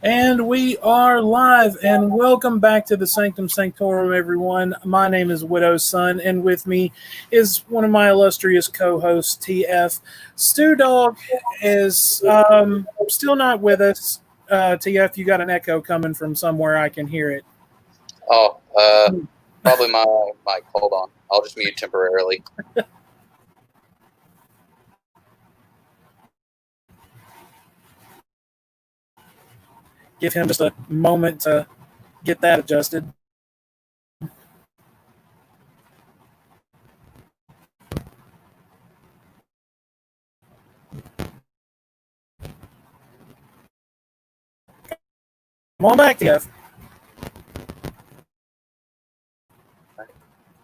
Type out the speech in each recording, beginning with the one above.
And we are live, and welcome back to the Sanctum Sanctorum, everyone. My name is Widow's Son, and with me is one of my illustrious co-hosts, TF. StooDogg is still not with us. TF, you got an echo coming from somewhere. I can hear it. Oh, probably my mic. Hold on. I'll just mute temporarily. Give him just a moment to get that adjusted. Come on back, TF.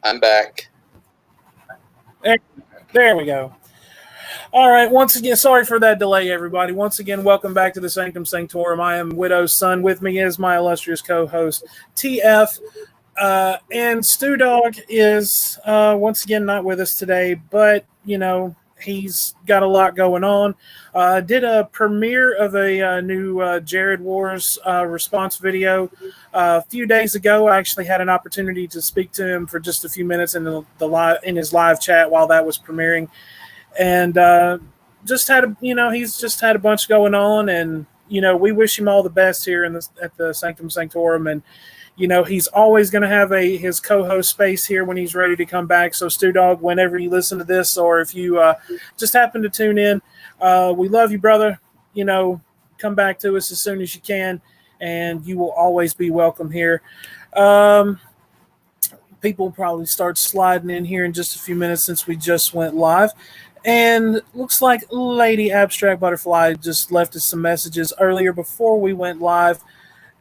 I'm back. There we go. All right, once again, sorry for that delay, everybody. Once again, welcome back to the Sanctum Sanctorum. I am Widow's Son. With me is my illustrious co-host, TF. And StooDogg is, once again, not with us today, but, you know, he's got a lot going on. Did a premiere of a new Jared Wars response video a few days ago. I actually had an opportunity to speak to him for just a few minutes in his live chat while that was premiering. And he's just had a bunch going on, and we wish him all the best here at the Sanctum Sanctorum, and he's always going to have his co-host space here when he's ready to come back. So StooDogg, whenever you listen to this, or if you just happen to tune in, we love you, brother. Come back to us as soon as you can, and you will always be welcome here. People will probably start sliding in here in just a few minutes since we just went live. And looks like Lady Abstract Butterfly just left us some messages earlier before we went live.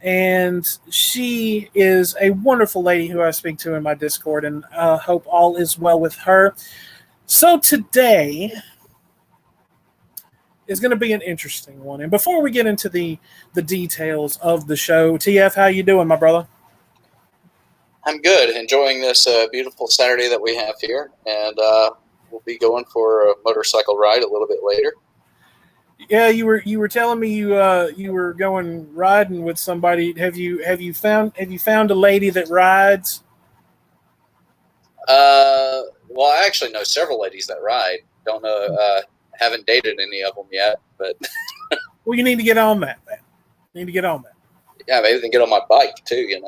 And she is a wonderful lady who I speak to in my Discord, and hope all is well with her. So today is going to be an interesting one. And before we get into the details of the show, TF, how you doing, my brother? I'm good. Enjoying this beautiful Saturday that we have here. And we'll be going for a motorcycle ride a little bit later. Yeah, you were telling me you were going riding with somebody. Have you found a lady that rides? Well, I actually know several ladies that ride. Don't know. Haven't dated any of them yet, but well, you need to get on that, man. You need to get on that. Yeah, maybe they can get on my bike too.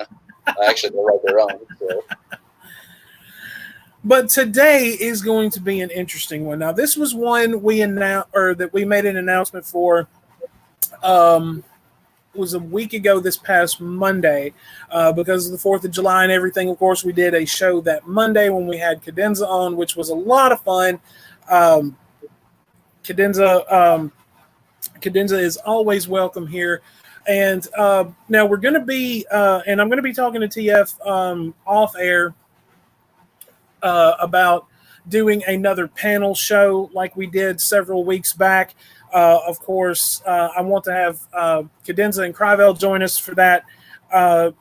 I actually don't ride their own. So. But today is going to be an interesting one. Now, this was one we made an announcement for. Was a week ago this past Monday, because of the 4th of July and everything. Of course, we did a show that Monday when we had Cadenza on, which was a lot of fun. Cadenza is always welcome here. And now we're going to be, and I'm going to be talking to TF off air about doing another panel show like we did several weeks back. Of course, I want to have Cadenza and Crivel join us for that.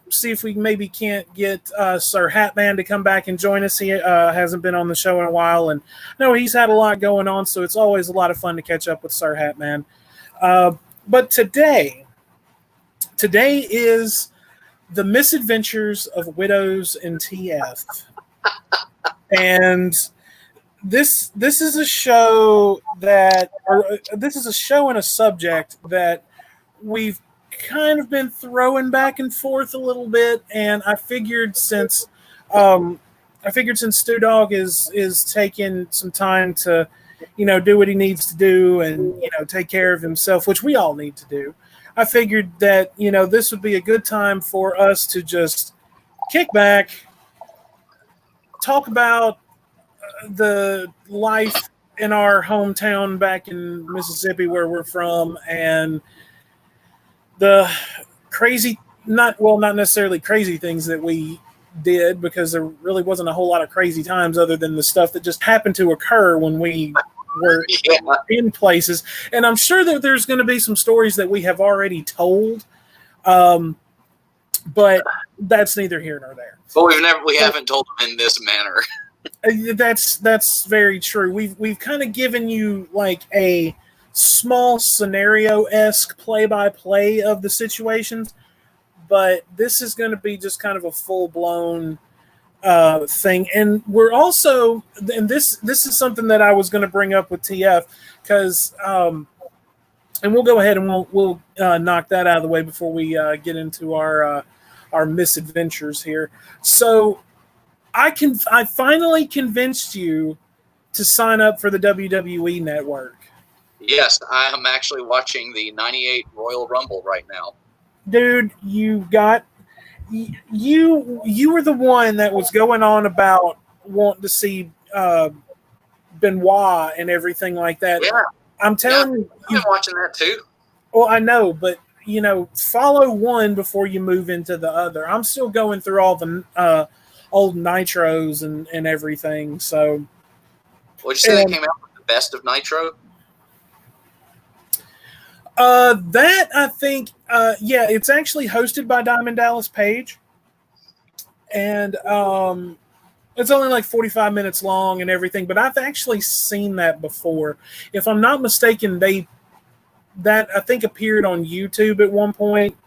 See if we maybe can't get Sir Hatman to come back and join us. He hasn't been on the show in a while, and no, he's had a lot going on, so it's always a lot of fun to catch up with Sir Hatman. But today is the Misadventures of Widows and TF. And this is a show this is a show and a subject that we've kind of been throwing back and forth a little bit, and I figured since StooDogg is taking some time to do what he needs to do and take care of himself, which we all need to do, I figured that this would be a good time for us to just kick back, talk about the life in our hometown back in Mississippi where we're from, and the crazy, not necessarily crazy things that we did, because there really wasn't a whole lot of crazy times other than the stuff that just happened to occur when we were in places. And I'm sure that there's going to be some stories that we have already told, but that's neither here nor there. But we haven't told them in this manner. That's very true. We've kind of given you like a small scenario-esque play-by-play of the situations, but this is going to be just kind of a full-blown thing. And we're also, and this is something that I was going to bring up with TF, because and we'll go ahead and we'll knock that out of the way before we get into our misadventures here. So I finally convinced you to sign up for the WWE Network. Yes, I am actually watching the '98 Royal Rumble right now. Dude, you were the one that was going on about wanting to see Benoit and everything like that. Yeah. I'm telling you, I've been watching that too. Well, I know, but follow one before you move into the other. I'm still going through all the old Nitros and everything. So, Would you say they came out with the best of Nitro? That I think, yeah, it's actually hosted by Diamond Dallas Page, and it's only like 45 minutes long and everything. But I've actually seen that before. If I'm not mistaken, that I think appeared on YouTube at one point,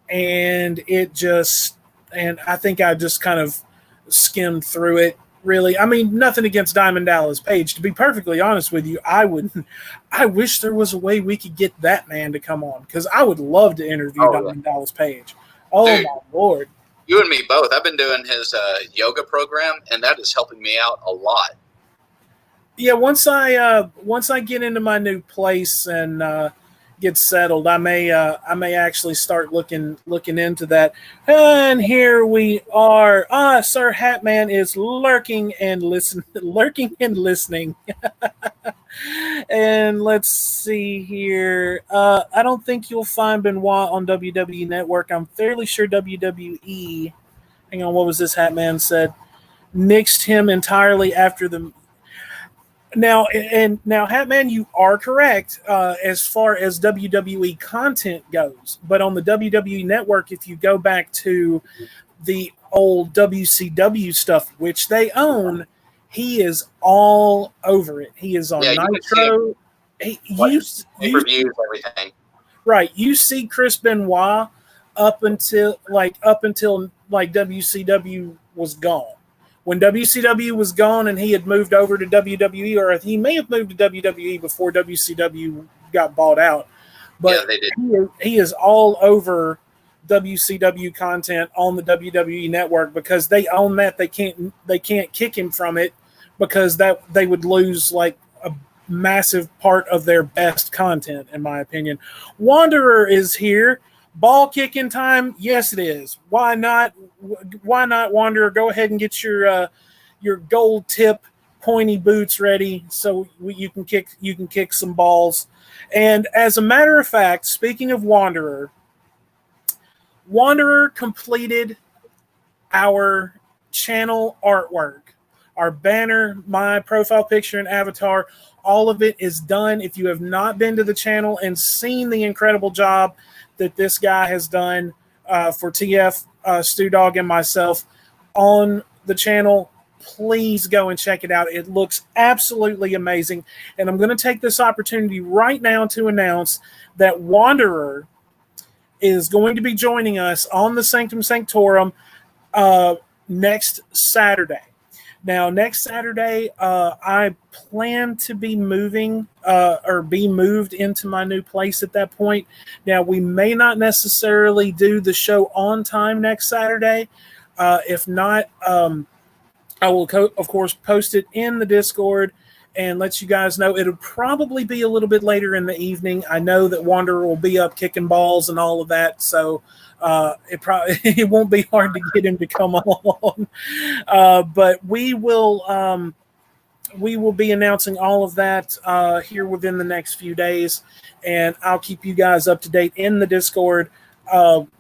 and I think I just kind of skimmed through it. Really, I mean, nothing against Diamond Dallas Page. To be perfectly honest with you, I wish there was a way we could get that man to come on, because I would love to interview Diamond Dallas Page. Oh, dude, my Lord. You and me both. I've been doing his yoga program, and that is helping me out a lot. Yeah, once I get into my new place and get settled, I may actually start looking into that. And here we are. Sir Hatman is lurking and listening. And let's see here. I don't think you'll find Benoit on WWE Network. I'm fairly sure WWE. Hang on, what was this Hatman said? Nixed him entirely after the. Now, Hatman, you are correct as far as WWE content goes. But on the WWE Network, if you go back to the old WCW stuff, which they own, he is all over it. He is on Nitro. Reviews everything. Right. You see Chris Benoit up until WCW was gone. When WCW was gone and he had moved over to WWE, or he may have moved to WWE before WCW got bought out, but yeah, they did. He is all over WCW content on the WWE Network because they own that. They can't kick him from it because that they would lose like a massive part of their best content, in my opinion. Wanderer is here. Ball kicking time? Yes, it is. Why not? Why not, Wanderer? Go ahead and get your gold tip pointy boots ready so you can kick some balls. And as a matter of fact, speaking of Wanderer completed our channel artwork, our banner, my profile picture and avatar. All of it is done. If you have not been to the channel and seen the incredible job that this guy has done for TF, StooDogg, and myself on the channel, please go and check it out. It looks absolutely amazing. And I'm going to take this opportunity right now to announce that Wanderer is going to be joining us on the Sanctum Sanctorum next Saturday. Now, next Saturday, I plan to be moving or be moved into my new place at that point. Now, we may not necessarily do the show on time next Saturday. If not, I will, of course, post it in the Discord and let you guys know. It'll probably be a little bit later in the evening. I know that Wanderer will be up kicking balls and all of that, so it won't be hard to get him to come on. But we will be announcing all of that here within the next few days, and I'll keep you guys up to date in the Discord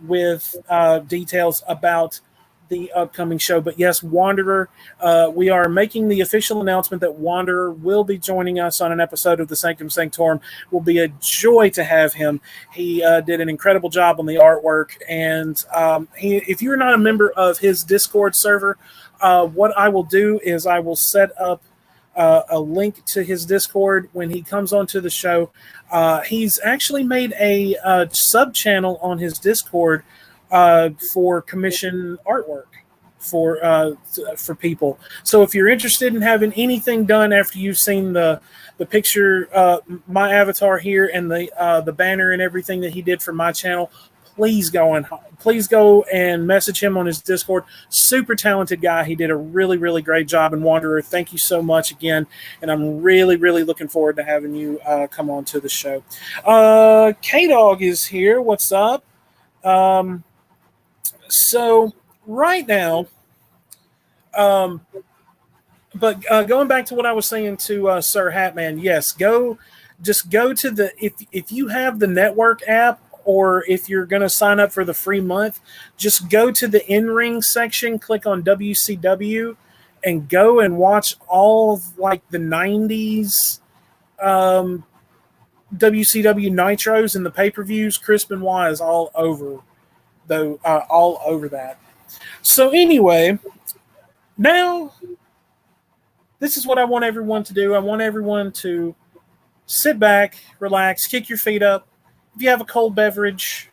with details about the upcoming show. But yes, Wanderer, we are making the official announcement that Wanderer will be joining us on an episode of the Sanctum Sanctorum. It will be a joy to have him. He did an incredible job on the artwork, and if you're not a member of his Discord server, what I will do is I will set up a link to his Discord when he comes onto the show. He's actually made a sub channel on his Discord for commission artwork for people. So if you're interested in having anything done after you've seen the picture, my avatar here, and the banner and everything that he did for my channel, please go and message him on his Discord. Super talented guy. He did a really, really great job. And Wanderer, thank you so much again. And I'm really, really looking forward to having you come on to the show. K-Dog is here. What's up? So right now, but going back to what I was saying to Sir Hatman, yes, just go to the, if you have the network app, or if you're going to sign up for the free month, just go to the in-ring section, click on WCW, and go and watch all of, like, the 90s WCW Nitros and the pay-per-views. Chris Benoit is all over that. So anyway, now this is what I want everyone to do. I want everyone to sit back, relax, kick your feet up. If you have a cold beverage,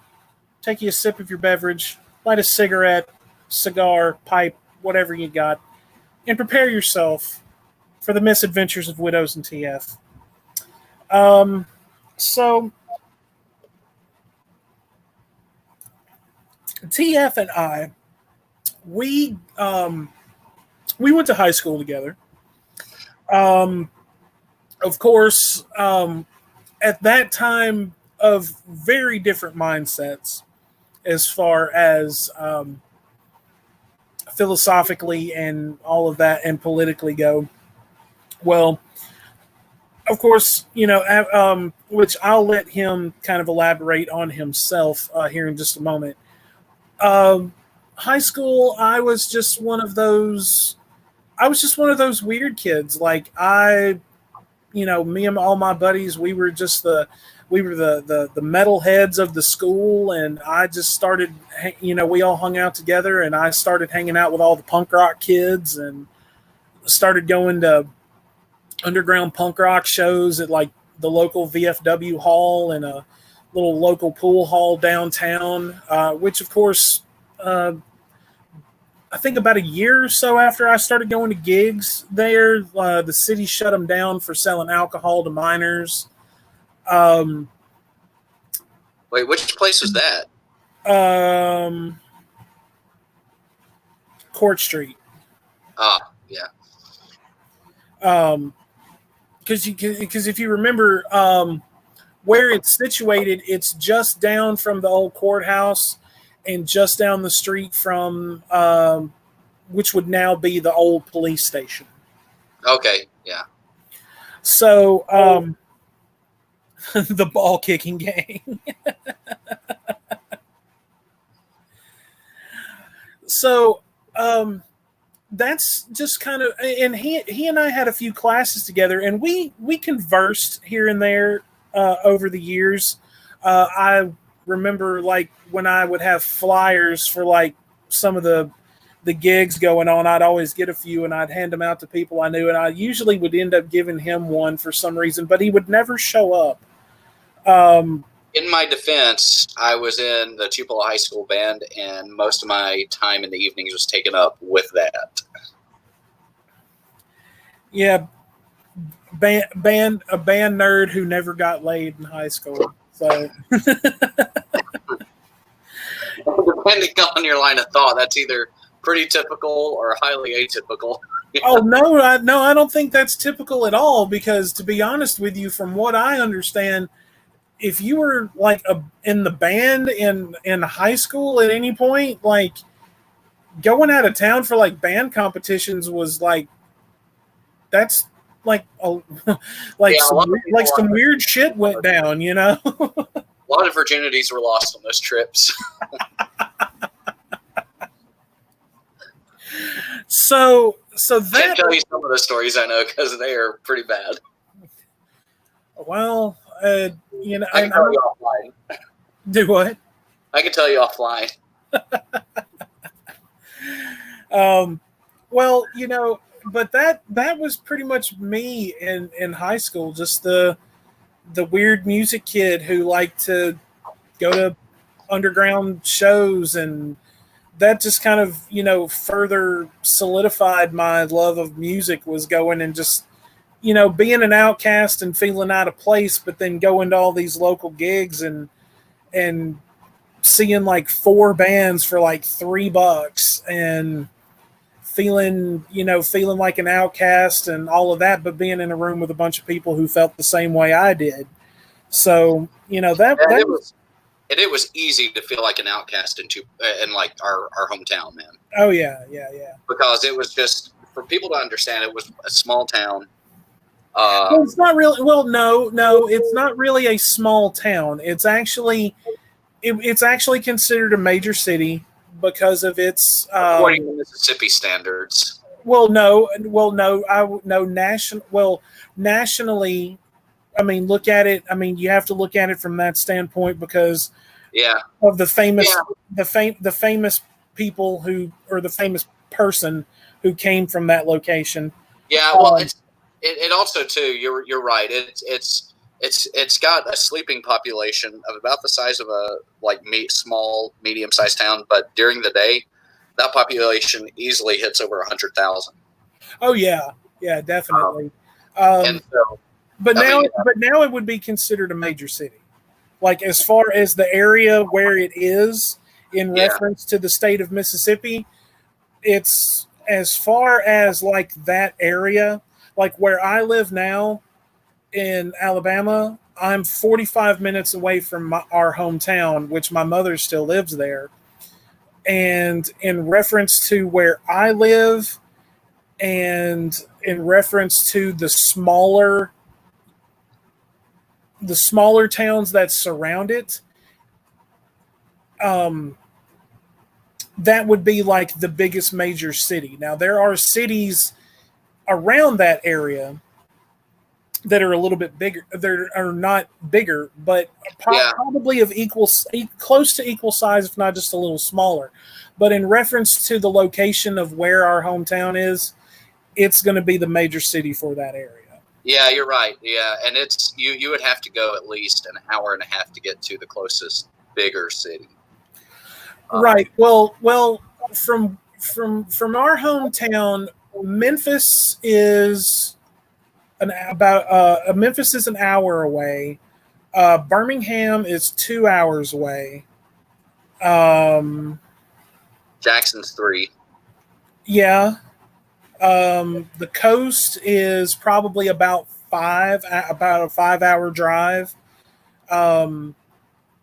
take you a sip of your beverage, light a cigarette, cigar, pipe, whatever you got, and prepare yourself for the misadventures of Widows and TF. So TF and I, we went to high school together. Of course, at that time, of very different mindsets as far as philosophically and all of that and politically go. Well, of course, which I'll let him kind of elaborate on himself here in just a moment. High school, I was just one of those weird kids. Like me and all my buddies, we were the metalheads of the school, and I just started, we all hung out together, and I started hanging out with all the punk rock kids and started going to underground punk rock shows at, like, the local VFW hall and a little local pool hall downtown, which, of course, I think about a year or so after I started going to gigs there, the city shut them down for selling alcohol to minors. Wait, which place was that? Court Street. Ah, yeah. Because if you remember, where it's situated, it's just down from the old courthouse and just down the street from which would now be the old police station. Okay, yeah. So the ball kicking gang. So that's just kind of, and he and I had a few classes together, and we conversed here and there over the years. I remember, like, when I would have flyers for, like, some of the gigs going on, I'd always get a few and I'd hand them out to people I knew, and I usually would end up giving him one for some reason, but he would never show up. In my defense, I was in the Tupelo High School band, and most of my time in the evenings was taken up with that. Yeah, a band nerd who never got laid in high school. So, depending on your line of thought, that's either pretty typical or highly atypical. Oh no, I don't think that's typical at all. Because, to be honest with you, from what I understand, if you were, like, in the band in high school at any point, like, going out of town for, like, band competitions was, like, that's like some weird shit went down, A lot of virginities were lost on those trips. So that, I can tell you some of the stories I know because they are pretty bad. Well, I can tell you offline. Do what? I can tell you offline. Well, but that was pretty much me in high school. Just the weird music kid who liked to go to underground shows, and that just kind of further solidified my love of music. Was going and just being an outcast and feeling out of place, but then going to all these local gigs and seeing like 4 bands for like $3 and feeling like an outcast and all of that, but being in a room with a bunch of people who felt the same way I did. So, it was easy to feel like an outcast in like our hometown, man. Oh yeah. Because it was just, for people to understand, it was a small town. Well, it's not really. Well, no, it's not really a small town. It's actually considered a major city because of its according to Mississippi standards. Nationally. I mean, look at it. I mean, you have to look at it from that standpoint because of the famous the famous people who, or the famous person who came from that location. Yeah, well, it also too. You're right. It's got a sleeping population of about the size of a small medium sized town, but during the day, that population easily hits over 100,000. Oh yeah, definitely. And so, but now it would be considered a major city. Like as far as the area where it is in reference to the state of Mississippi, it's as far as like that area, like where I live now in Alabama, I'm 45 minutes away from our hometown, which my mother still lives there. And in reference to where I live and in reference to the smaller towns that surround it, that would be like the biggest major city. Now there are cities around that area that are a little bit bigger. They are not bigger, but probably of close to equal size, if not just a little smaller. But in reference to the location of where our hometown is, it's going to be the major city for that area. Yeah, you're right. Yeah, and it's you would have to go at least an hour and a half to get to the closest bigger city. Right. Well, from our hometown, Memphis is an hour away. Birmingham is 2 hours away. Jackson's 3. Yeah. The coast is probably about a 5 hour drive,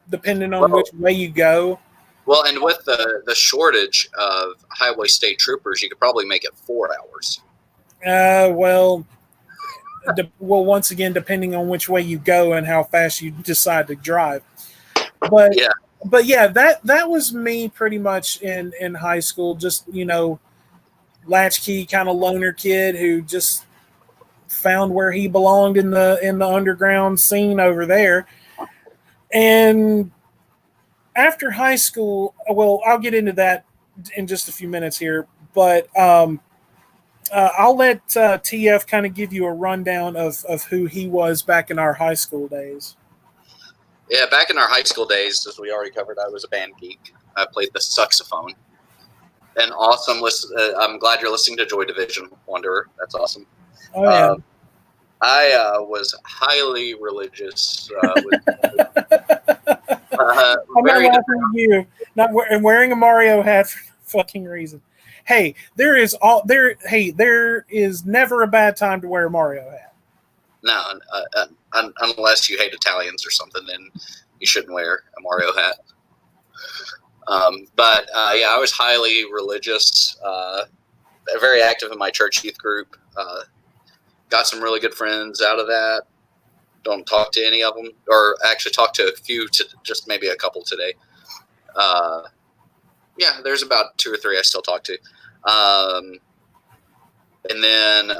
depending on which way you go. Well, and with the shortage of highway state troopers, you could probably make it 4 hours. Once again, depending on which way you go and how fast you decide to drive. But that was me pretty much in high school. Just latchkey kind of loner kid who just found where he belonged in the underground scene over there. And after high school, well, I'll get into that in just a few minutes here, but I'll let TF kind of give you a rundown of who he was back in our high school days. Yeah, back in our high school days, as we already covered, I was a band geek. I played the saxophone. And awesome. I'm glad you're listening to Joy Division, Wanderer. That's awesome. Oh, yeah. I was highly religious. I'm not laughing at you. And wearing a Mario hat for no fucking reason. Hey, there is never a bad time to wear a Mario hat. No, unless you hate Italians or something, then you shouldn't wear a Mario hat. But I was highly religious, very active in my church youth group. Got some really good friends out of that. Don't talk to any of them, or actually talk to a few, just maybe a couple today. There's about 2 or 3 I still talk to. And then,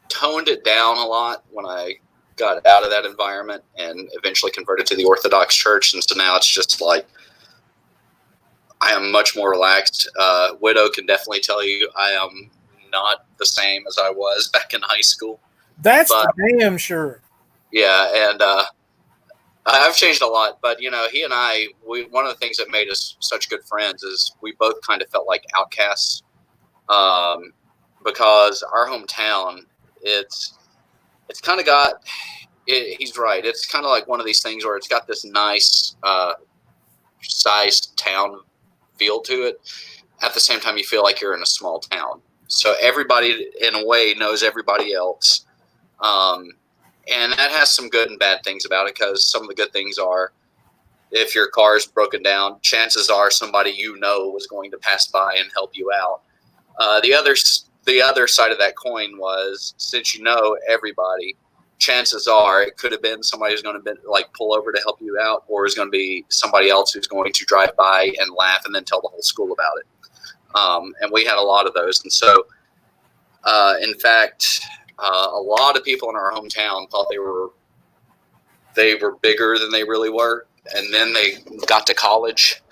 toned it down a lot when I got out of that environment and eventually converted to the Orthodox Church. And so now it's just like, I am much more relaxed. Widow can definitely tell you I am not the same as I was back in high school. That's for damn sure. Yeah, and I've changed a lot. But, you know, he and I, one of the things that made us such good friends is we both kind of felt like outcasts, because our hometown, it's kind of got – he's right. It's kind of like one of these things where it's got this nice sized town feel to it. At the same time, you feel like you're in a small town. So everybody, in a way, knows everybody else. And that has some good and bad things about it, because some of the good things are if your car is broken down, chances are somebody you know was going to pass by and help you out. The other side of that coin was, since you know everybody, chances are it could have been somebody who's going to like pull over to help you out, or is going to be somebody else who's going to drive by and laugh and then tell the whole school about it. And we had a lot of those. And so, in fact, a lot of people in our hometown thought they were bigger than they really were. And then they got to college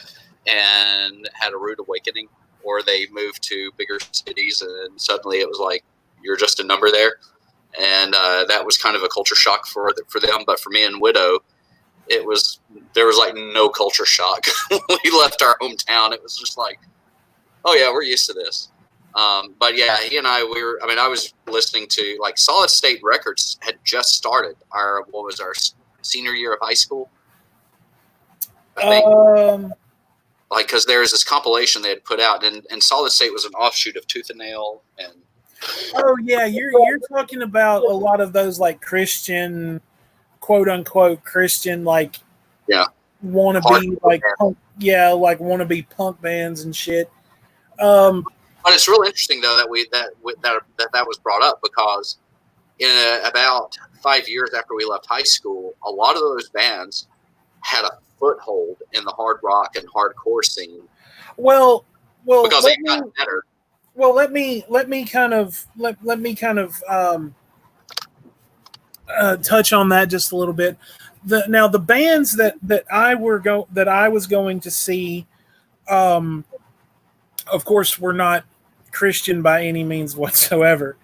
and had a rude awakening, or they moved to bigger cities and suddenly it was like, you're just a number there. And that was kind of a culture shock for them. But for me and Widow, there was like no culture shock. When we left our hometown, it was just like, oh yeah, we're used to this. But yeah, he and I was listening to, like, Solid State Records had just started our senior year of high school, I think. Like, because there was this compilation they had put out, and Solid State was an offshoot of Tooth and Nail. And oh yeah, you're talking about a lot of those, like, Christian, quote unquote Christian, like, yeah, wannabe, like punk, like wannabe punk bands and shit. But it's real interesting though that was brought up, because in about 5 years after we left high school, a lot of those bands had a foothold in the hard rock and hardcore scene. Well, because they got better. Well, let me kind of touch on that just a little bit. Now the bands that I was going to see, of course, were not Christian by any means whatsoever.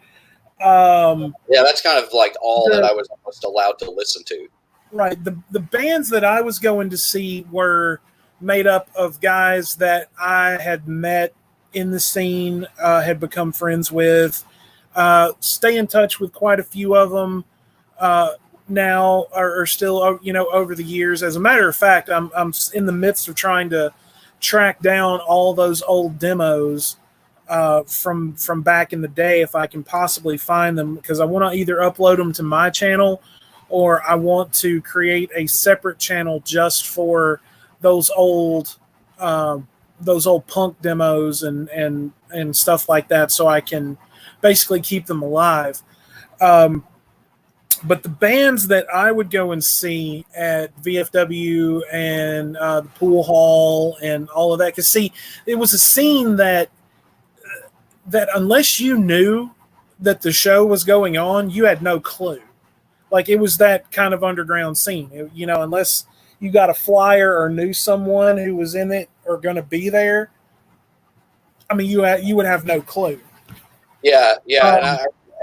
Yeah, that's kind of like all that I was almost allowed to listen to. Right. The bands that I was going to see were made up of guys that I had met in the scene, had become friends with, stay in touch with quite a few of them now, are still, over the years. As a matter of fact, I'm in the midst of trying to track down all those old demos from back in the day, if I can possibly find them, because I want to either upload them to my channel, or I want to create a separate channel just for those old punk demos and stuff like that, so I can basically keep them alive. But the bands that I would go and see at VFW and the pool hall and all of that, because see, it was a scene that unless you knew that the show was going on, you had no clue. Like, it was that kind of underground scene, unless you got a flyer or knew someone who was in it or going to be there. I mean, you would have no clue. Yeah.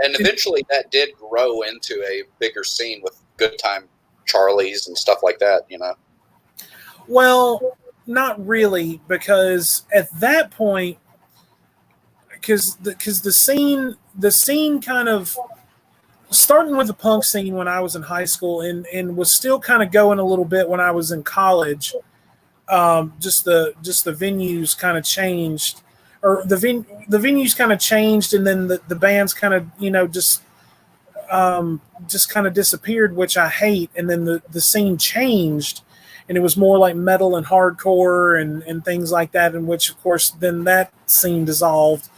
And eventually that did grow into a bigger scene with Good Time Charlies and stuff like that, Well, not really, because at that point, because the scene kind of, starting with the punk scene when I was in high school and was still kind of going a little bit when I was in college. Just the venues kind of changed, or the venues kind of changed, and then the bands kind of just kind of disappeared, which I hate. And then the scene changed, and it was more like metal and hardcore and things like that, in which, of course, then that scene dissolved,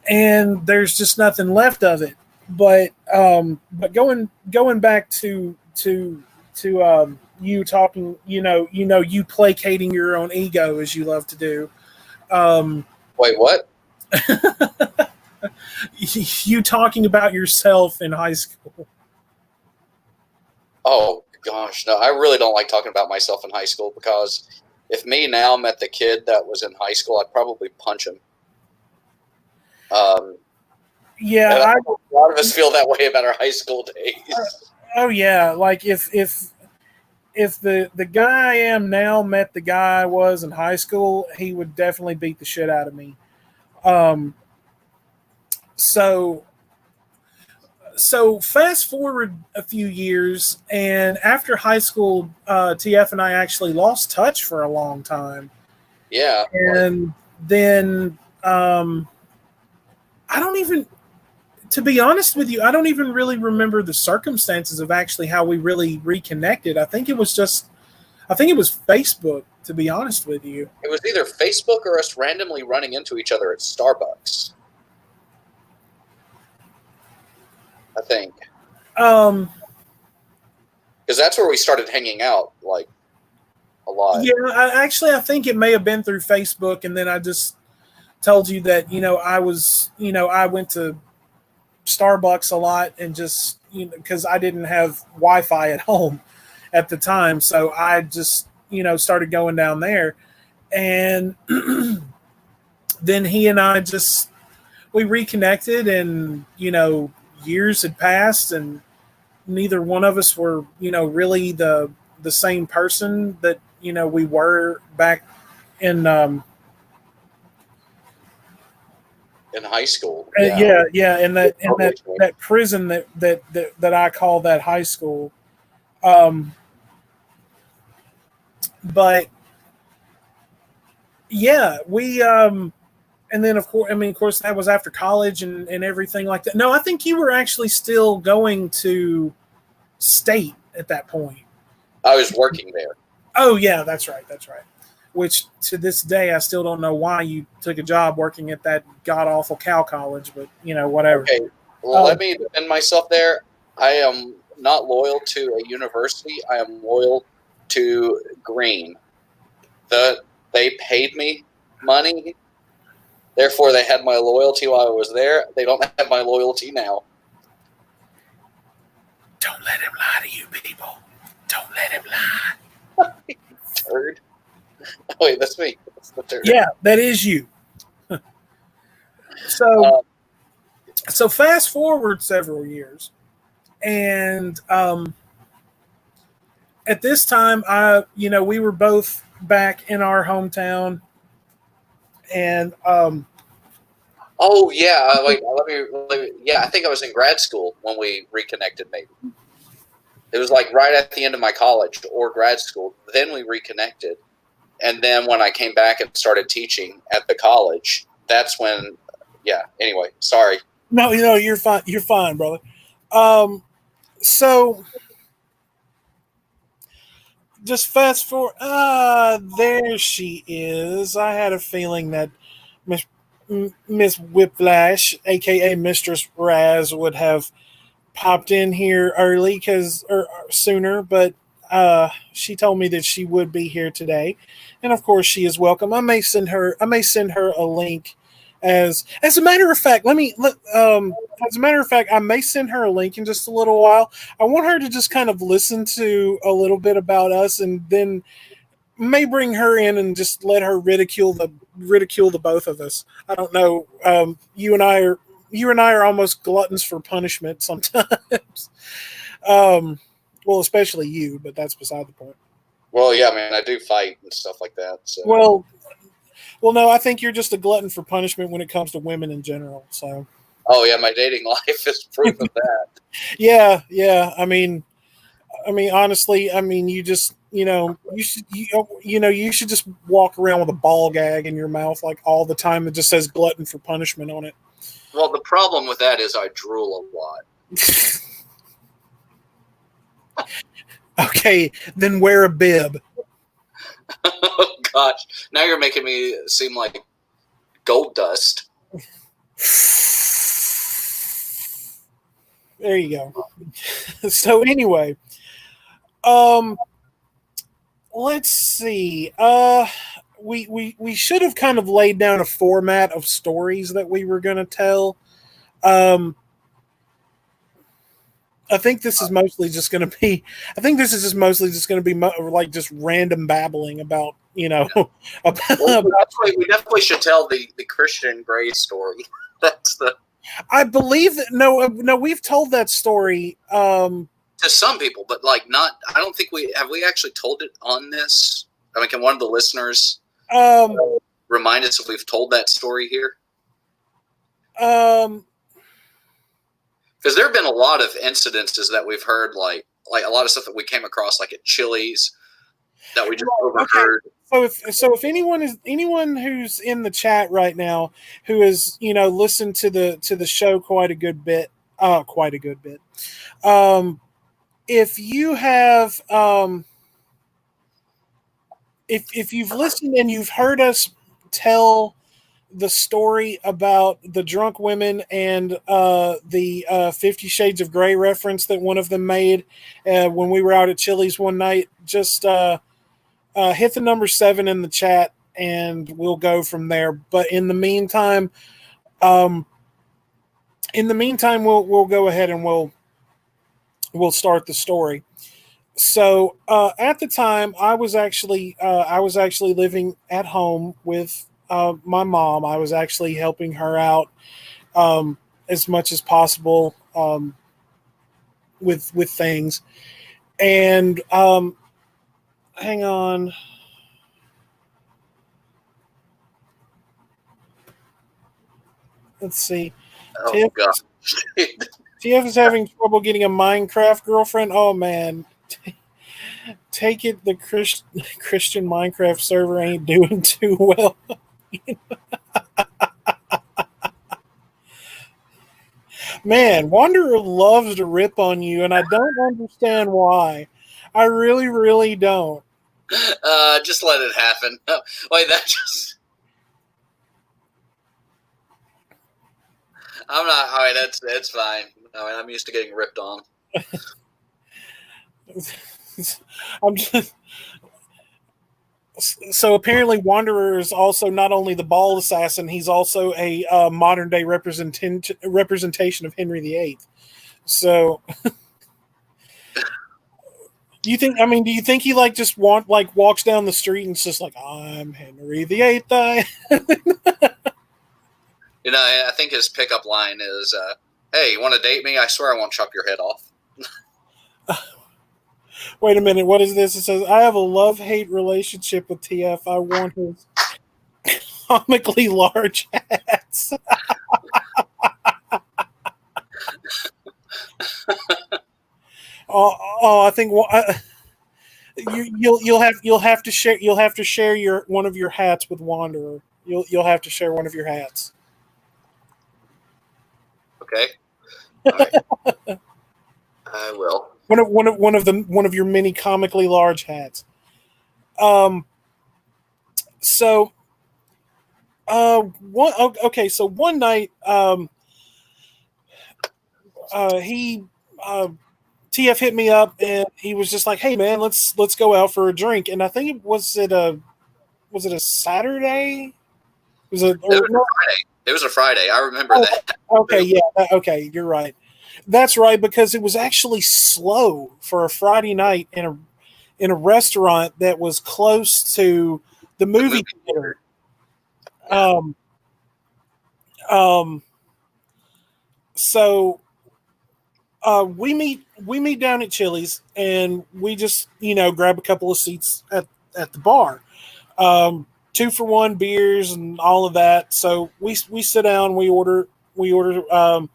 and there's just nothing left of it. But going back to you talking, you placating your own ego, as you love to do. Wait, what? You talking about yourself in high school. Oh gosh, no, I really don't like talking about myself in high school, because if me now met the kid that was in high school, I'd probably punch him. Yeah, a lot of us feel that way about our high school days. Oh yeah, like if the guy I am now met the guy I was in high school, he would definitely beat the shit out of me. So fast forward a few years, and after high school, TF and I actually lost touch for a long time. Yeah, and then I don't even, to be honest with you, I don't even really remember the circumstances of actually how we really reconnected. I think it was Facebook, to be honest with you. It was either Facebook or us randomly running into each other at Starbucks. I think. Because that's where we started hanging out, like, a lot. Yeah, I think it may have been through Facebook, and then I just told you that, I went to Starbucks a lot, and just, because I didn't have Wi-Fi at home at the time, so I just, started going down there, and then he and I we reconnected, and, years had passed, and neither one of us were, really the same person that, we were back in high school. Yeah, in that prison that I call that high school. But yeah, we and then of course that was after college and everything like that. No, I think you were actually still going to state at that point. I was working there. Oh yeah, that's right. Which to this day I still don't know why you took a job working at that god awful cow college, but whatever. Okay, well, let me defend myself there. I am not loyal to a university. I am loyal to Green. They paid me money, therefore they had my loyalty while I was there. They don't have my loyalty now. Don't let him lie to you, people. Don't let him lie. Turd. Oh, wait, that's me. That's the turd. Yeah, that is you. So fast forward several years, and at this time, we were both back in our hometown, and oh yeah, wait, let me. Yeah, I think I was in grad school when we reconnected. Maybe it was like right at the end of my college or grad school. Then we reconnected, and then when I came back and started teaching at the college, that's when. Yeah. Anyway, sorry. No, you're fine. You're fine, brother. So just fast forward. There she is. I had a feeling that Miss Whiplash, aka Mistress Raz, would have popped in here early or sooner, but she told me that she would be here today, and of course she is welcome. I may send her a link. As a matter of fact, I may send her a link in just a little while. I want her to just kind of listen to a little bit about us, and then may bring her in and just let her ridicule the both of us. I don't know. You and I are almost gluttons for punishment sometimes. Well, especially you, but that's beside the point. Well, yeah, man, I do fight and stuff like that. So. Well, no, I think you're just a glutton for punishment when it comes to women in general. So. Oh yeah, my dating life is proof of that. Yeah. I mean, honestly, you just, you should just walk around with a ball gag in your mouth like all the time that just says glutton for punishment on it. Well, the problem with that is I drool a lot. Okay, then wear a bib. Oh gosh, now you're making me seem like gold dust. There you go. So anyway, let's see. We should have kind of laid down a format of stories that we were going to tell. I think this is mostly just going to be. I think this is just mostly just going to be like just random babbling about Well, we definitely should tell the Christian Grey story. That's the. I believe that no, we've told that story to some people, but like not. I don't think we actually told it on this. I mean, can one of the listeners remind us if we've told that story here? Because there have been a lot of incidences that we've heard, like a lot of stuff that we came across, like at Chili's, that we just overheard. Okay. So if anyone who's in the chat right now who has listened to the show quite a good bit, if you have if you've listened and you've heard us tell the story about the drunk women and the 50 Shades of Grey reference that one of them made when we were out at Chili's one night, just hit the number 7 in the chat and we'll go from there. But in the meantime, we'll go ahead and we'll start the story. So at the time, I was actually living at home with my mom. I was actually helping her out as much as possible with things. And hang on. Let's see. Oh, God. TF is having trouble getting a Minecraft girlfriend. Oh, man. Take it the Christian Minecraft server ain't doing too well. Man, Wanderer loves to rip on you, and I don't understand why. I really, really don't. Just let it happen. Wait, that just... I'm not... All right, it's fine. I mean, I'm used to getting ripped on. I'm just... So apparently Wanderer is also not only the bald assassin, he's also a modern day representation of Henry VIII. So do you think he just walks down the street and it's just like, I'm Henry VIII? I think his pickup line is, hey, you want to date me? I swear I won't chop your head off. Wait a minute, what is this? It says, I have a love-hate relationship with TF. I want his comically large hats. I think you'll have to share one of your hats with Wanderer. You'll have to share one of your hats. Okay. All right. I will. One of your many comically large hats. So one night, TF hit me up and he was just like, "Hey man, let's go out for a drink." And I think was it a Saturday? It was a Friday. It was a Friday. I remember that. Okay, yeah. Okay, you're right. That's right, because it was actually slow for a Friday night in a restaurant that was close to the movie theater. So we meet down at Chili's and we just grab a couple of seats at the bar. 2-for-1 beers and all of that. So we sit down, we order a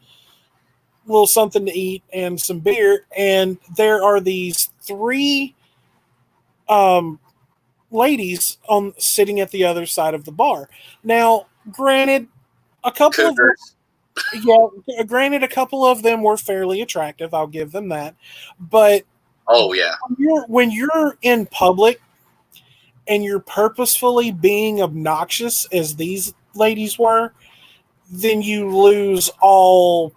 little something to eat and some beer, and there are these 3 ladies sitting at the other side of the bar. Now, granted, a couple of them were fairly attractive. I'll give them that. But oh yeah, when you're in public and you're purposefully being obnoxious, as these ladies were, then you lose all.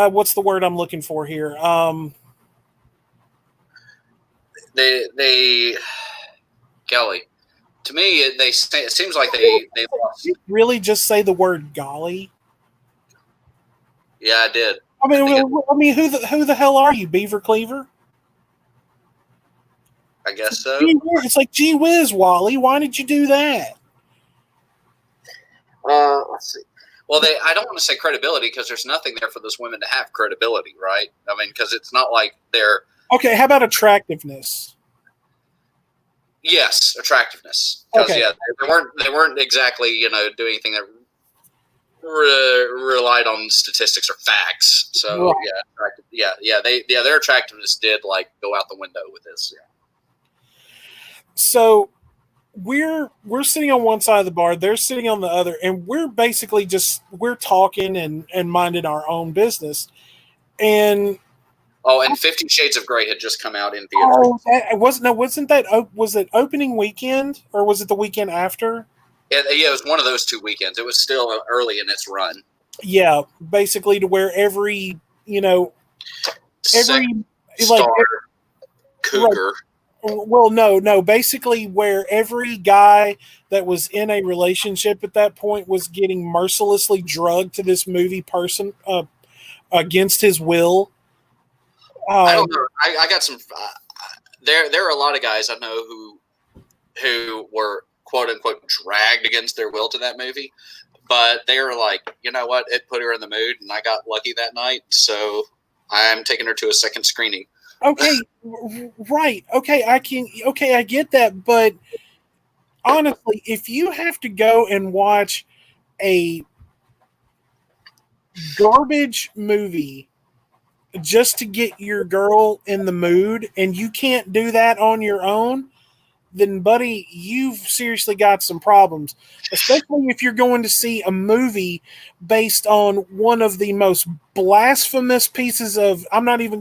What's the word I'm looking for here? Kelly, To me, it seems like they lost. Did you really just say the word golly? Yeah, I did. I mean, who the hell are you, Beaver Cleaver? I guess so. It's like, gee whiz, Wally, why did you do that? Let's see. Well, I don't want to say credibility because there's nothing there for those women to have credibility, right? I mean, because it's not like they're... Okay, how about attractiveness? Yes, attractiveness. Because, okay. Yeah, they weren't exactly, doing anything that relied on statistics or facts. So, right. Their attractiveness did, go out the window with this, yeah. So we're sitting on one side of the bar, they're sitting on the other, and we're basically we're talking and minding our own business. And 50 Shades of Grey had just come out in theater. Was it opening weekend or was it the weekend after? Yeah, it was one of those 2 weekends. It was still early in its run. Yeah, basically to where every cougar. Well, no. Basically, where every guy that was in a relationship at that point was getting mercilessly drugged to this movie person against his will. I don't know. I got some. There are a lot of guys I know who were quote unquote dragged against their will to that movie, but they were like, you know what? It put her in the mood, and I got lucky that night, so I'm taking her to a second screening. Okay, right. Okay, I get that, but honestly, if you have to go and watch a garbage movie just to get your girl in the mood and you can't do that on your own, then buddy, you've seriously got some problems. Especially if you're going to see a movie based on one of the most blasphemous pieces of I don't even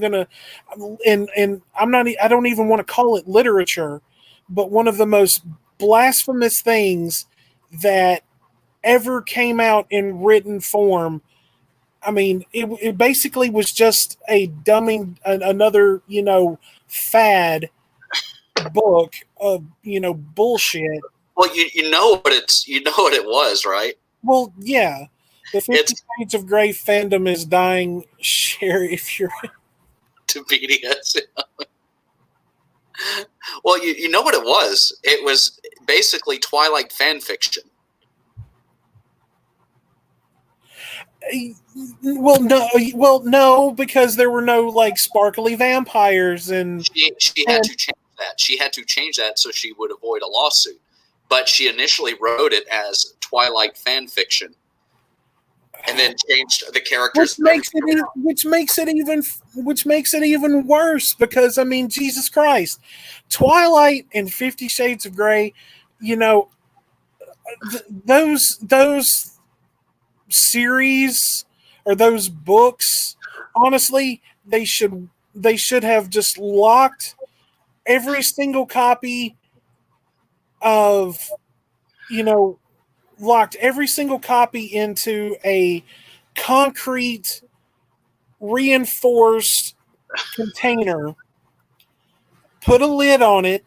want to call it literature, but one of the most blasphemous things that ever came out in written form. I mean, it basically was just a dumbing another, fad book of bullshit. Well, you know what it was, right? Well, yeah, the 50 Shades of Grey fandom is dying. Share if you're to BDS. Well, you know what it was? It was basically Twilight fan fiction. Well, no, because there were no sparkly vampires, and she had to change that. She had to change that so she would avoid a lawsuit. But she initially wrote it as Twilight fan fiction, and then changed the characters. Which makes it even worse because I mean, Jesus Christ, Twilight and 50 Shades of Grey, those series or those books, honestly, they should have just locked every single copy of locked every single copy into a concrete reinforced container, put a lid on it,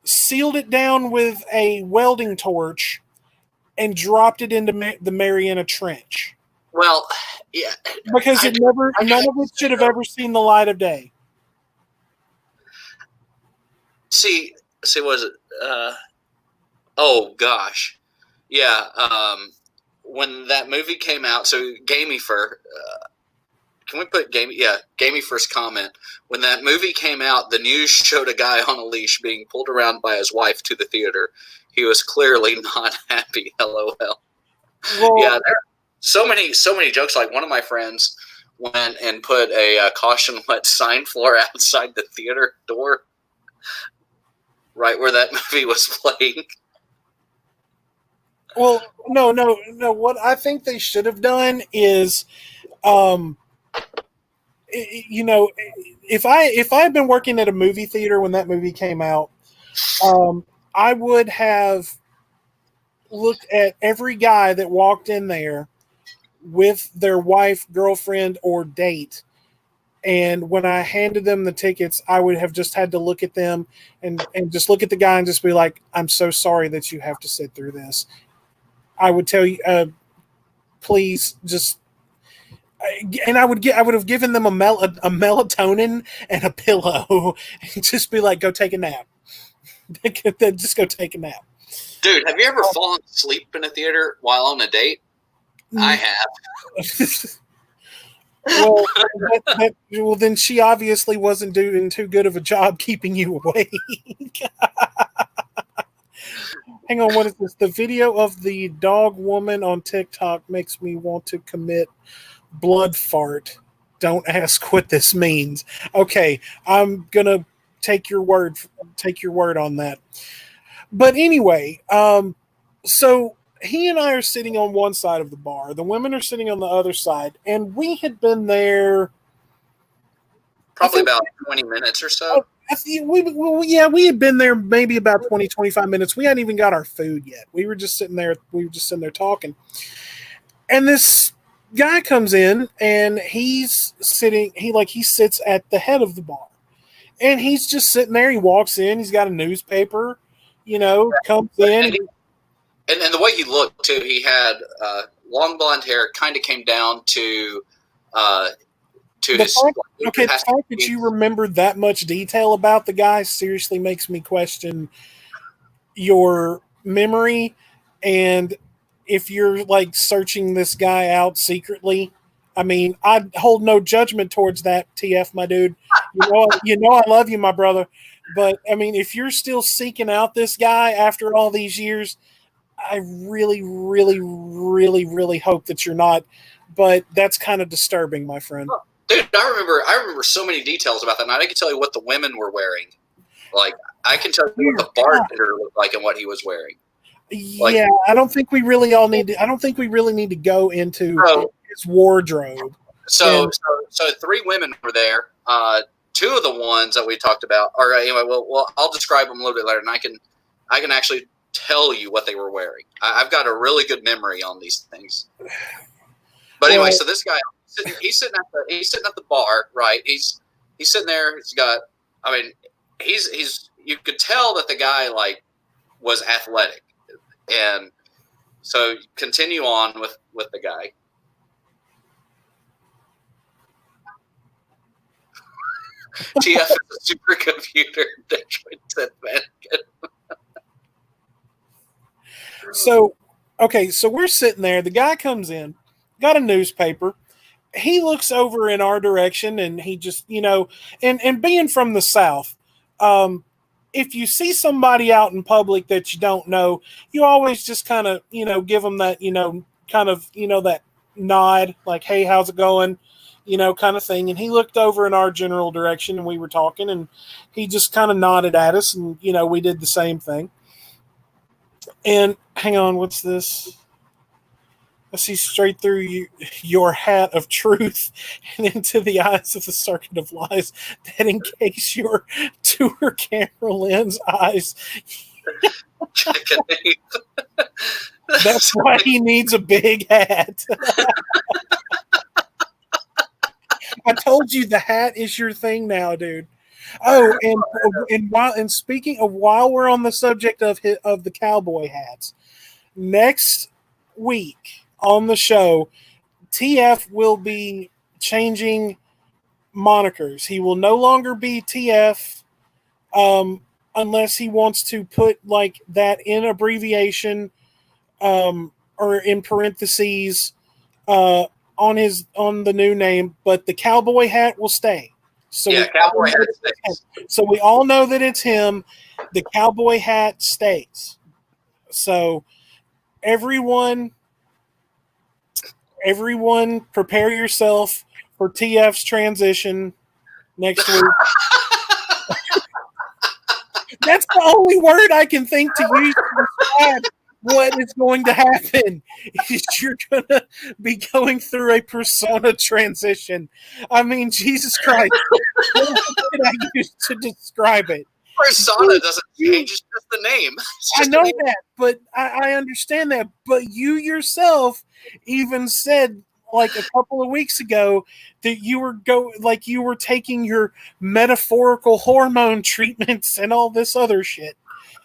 sealed it down with a welding torch, and dropped it into the Mariana Trench. Well, yeah, because none of it should have ever seen the light of day. See, was it? Oh gosh, yeah. When that movie came out, so Gamey for. Can we put Gamey? Yeah, Gamey first comment. When that movie came out, the news showed a guy on a leash being pulled around by his wife to the theater. He was clearly not happy. LOL. Well, yeah, there are so many jokes. Like one of my friends went and put a caution wet sign floor outside the theater door, right where that movie was playing. Well, no. What I think they should have done is, if I had been working at a movie theater when that movie came out, I would have looked at every guy that walked in there with their wife, girlfriend, or date And when I handed them the tickets, I would have just had to look at them and just look at the guy and just be like, I'm so sorry that you have to sit through this. I would tell you, please just, and I would have given them a melatonin and a pillow and just be like, go take a nap. Just go take a nap. Dude, have you ever fallen asleep in a theater while on a date? I have. Well, then she obviously wasn't doing too good of a job keeping you awake. Hang on, what is this? The video of the dog woman on TikTok makes me want to commit blood fart. Don't ask what this means. Okay, I'm gonna take your word on that. But anyway, so he and I are sitting on one side of the bar. The women are sitting on the other side, and we had been there probably about 20 minutes or so. We had been there maybe about 20, 25 minutes. We hadn't even got our food yet. We were just sitting there talking. And this guy comes in, and he sits at the head of the bar. And he's just sitting there. He walks in, he's got a newspaper, comes in. And the way he looked, too, he had long blonde hair, kind of came down to his... The fact that you remember that much detail about the guy seriously makes me question your memory. And if you're, searching this guy out secretly, I mean, I hold no judgment towards that, TF, my dude. You know I love you, my brother. But, I mean, if you're still seeking out this guy after all these years, I really, really, really, really hope that you're not. But that's kind of disturbing, my friend. Dude, I remember so many details about that night. I can tell you what the women were wearing. I can tell you what the bartender looked like and what he was wearing. Yeah, I don't think we really need to go into his wardrobe. So 3 women were there. 2 of the ones that we talked about. All right, anyway, well, I'll describe them a little bit later, and I can actually tell you what they were wearing. I've got a really good memory on these things. But anyway, so this guy, he's sitting at the bar, right? He's sitting there. He's got, I mean, he's you could tell that the guy was athletic, and so continue on with the guy. TF is a supercomputer. So we're sitting there. The guy comes in, got a newspaper. He looks over in our direction, and he just, and being from the South, if you see somebody out in public that you don't know, you always just kind of, give them that, that nod, like, hey, how's it going? Kind of thing. And he looked over in our general direction, and we were talking, and he just kind of nodded at us, and, we did the same thing. And hang on, what's this? I see straight through your hat of truth and into the eyes of the circuit of lies that encase your tour camera lens eyes. That's why he needs a big hat. I told you the hat is your thing now, dude. Oh, and speaking of, while we're on the subject of the cowboy hats, next week on the show, TF will be changing monikers. He will no longer be TF unless he wants to put that in abbreviation or in parentheses on the new name, but the cowboy hat will stay. So cowboy hat stays. So we all know that it's him. The cowboy hat stays. So everyone prepare yourself for TF's transition next week. That's the only word I can think to use to describe what is going to happen. Is you're going to be going through a persona transition. I mean, Jesus Christ. What can I use to describe it? Persona doesn't change, it's just the name. I know that, but I understand that. But you yourself even said like a couple of weeks ago that you were taking your metaphorical hormone treatments and all this other shit.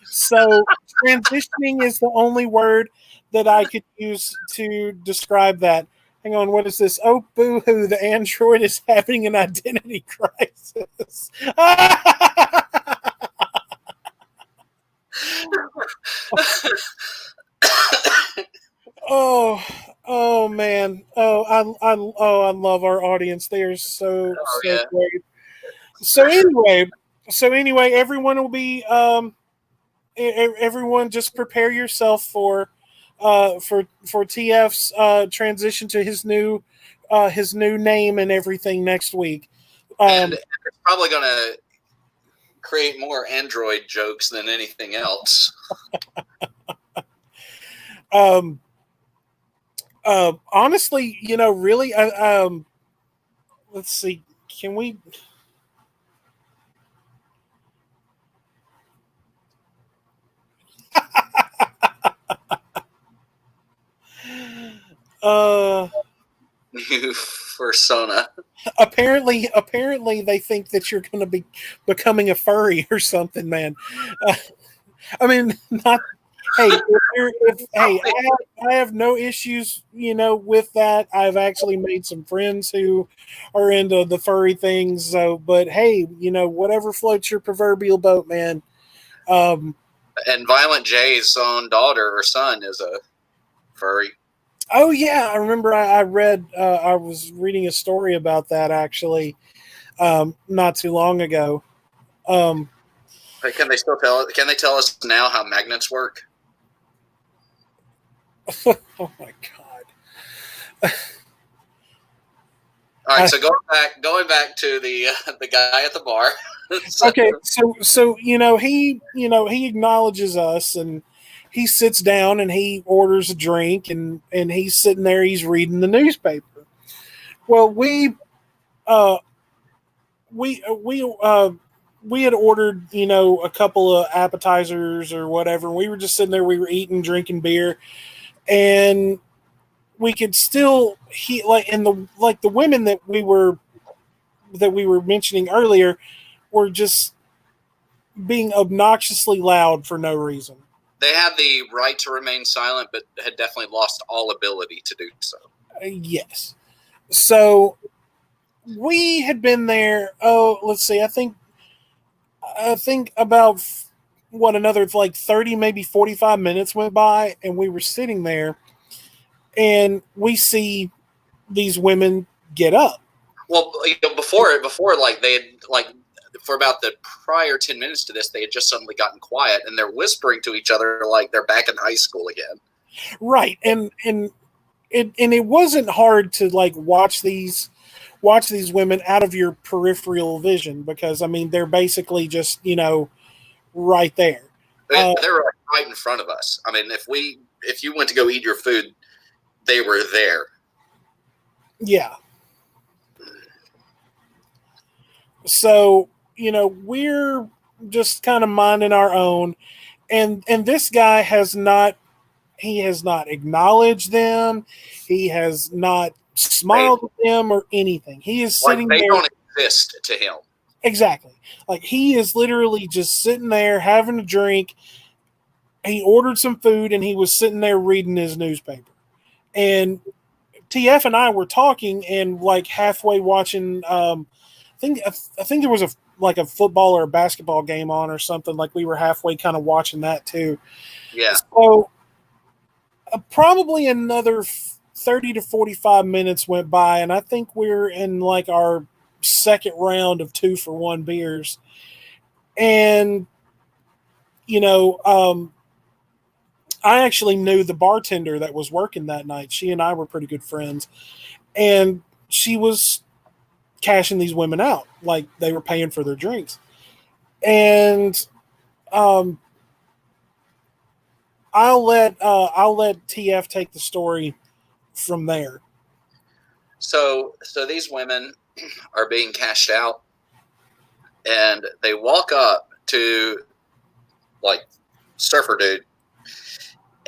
So transitioning is the only word that I could use to describe that. Hang on, what is this? Oh, boo-hoo, the android is having an identity crisis. Oh man. I love our audience. They are so yeah. great. So anyway, everyone will be everyone just prepare yourself for TF's transition to his new name and everything next week. And it's probably going to create more Android jokes than anything else. Honestly, really, let's see. Can we? New persona. Apparently, they think that you're going to be becoming a furry or something, man. I mean, not. Hey, I have no issues, with that. I've actually made some friends who are into the furry things. So, but hey, whatever floats your proverbial boat, man. And Violent J's own daughter or son is a furry. Oh yeah, I remember. I read. I was reading a story about that actually, not too long ago. Can they still tell? Can they tell us now how magnets work? Oh my god! All right, so going back to the guy at the bar. Okay, so he acknowledges us and he sits down and he orders a drink and he's sitting there, he's reading the newspaper. Well, we had ordered a couple of appetizers or whatever. We were just sitting there, we were eating, drinking beer, and we could still the women that we were mentioning earlier were just being obnoxiously loud for no reason. They had the right to remain silent, but had definitely lost all ability to do so. Yes. So we had been there. Oh, let's see. I think about another 30, maybe 45 minutes went by, and we were sitting there, and we see these women get up. Well, before they had for about the prior 10 minutes to this, they had just suddenly gotten quiet and they're whispering to each other like they're back in high school again. Right. And it wasn't hard to watch these women out of your peripheral vision, because I mean, they're basically just, right there. They were right in front of us. I mean, if you went to go eat your food, they were there. Yeah. So, we're just kind of minding our own, and this guy has not acknowledged them. He has not smiled at them or anything. He is sitting there. They don't exist to him. Exactly. He is literally just sitting there having a drink. He ordered some food and he was sitting there reading his newspaper. And TF and I were talking and halfway watching. I think there was a football or a basketball game on or something. We were halfway kind of watching that too. Yeah. So probably another 30 to 45 minutes went by, and I think we're in our second round of 2-for-1 beers. And I actually knew the bartender that was working that night. She and I were pretty good friends, and she was cashing these women out, they were paying for their drinks. And I'll let TF take the story from there. So these women are being cashed out, and they walk up to surfer dude,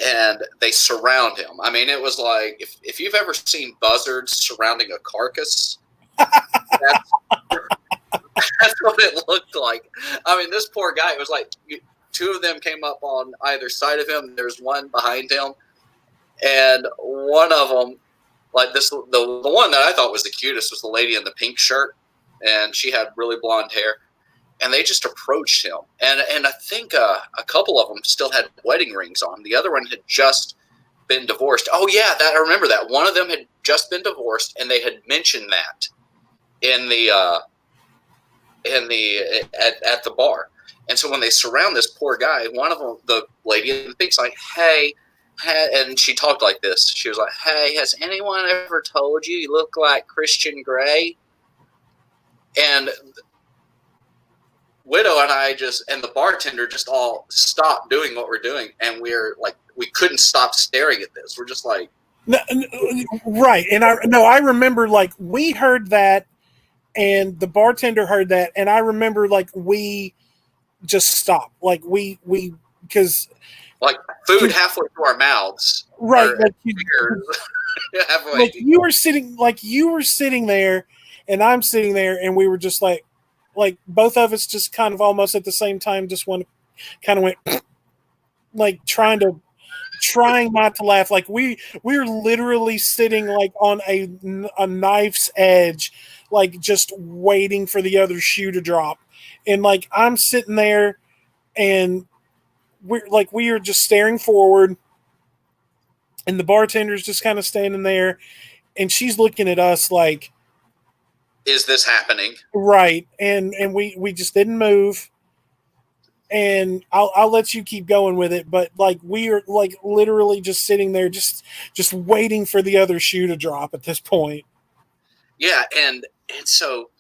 and they surround him. I mean, it was like if you've ever seen buzzards surrounding a carcass, that's what it looked like. I mean, this poor guy. It was like two of them came up on either side of him. There's one behind him, and one of them, like the one that I thought was the cutest was the lady in the pink shirt, and she had really blonde hair. And they just approached him, and I think a couple of them still had wedding rings on. The other one had just been divorced. Oh yeah, I remember that. One of them had just been divorced, and they had mentioned that at the bar. And so when they surround this poor guy, one of them, the lady in the pink's like, "Hey," and she talked like this. She was like, "Hey, has anyone ever told you look like Christian Grey?" And Widow and I and the bartender just all stopped doing what we're doing, and we're like, we couldn't stop staring at this. We're just like, right. And I remember like we heard that, and the bartender heard that, and I remember like we just stopped, like because like food halfway through our mouths, right? Like halfway. Like you were sitting there, and I'm sitting there, and we were just like both of us just kind of almost at the same time just went like trying not to laugh. Like we were literally sitting like on a knife's edge, like just waiting for the other shoe to drop. And like I'm sitting there, and we are just staring forward, and the bartender's just kind of standing there, and she's looking at us like, is this happening? Right. And we just didn't move. And I'll let you keep going with it, but like we are like literally just sitting there just waiting for the other shoe to drop at this point. Yeah, and so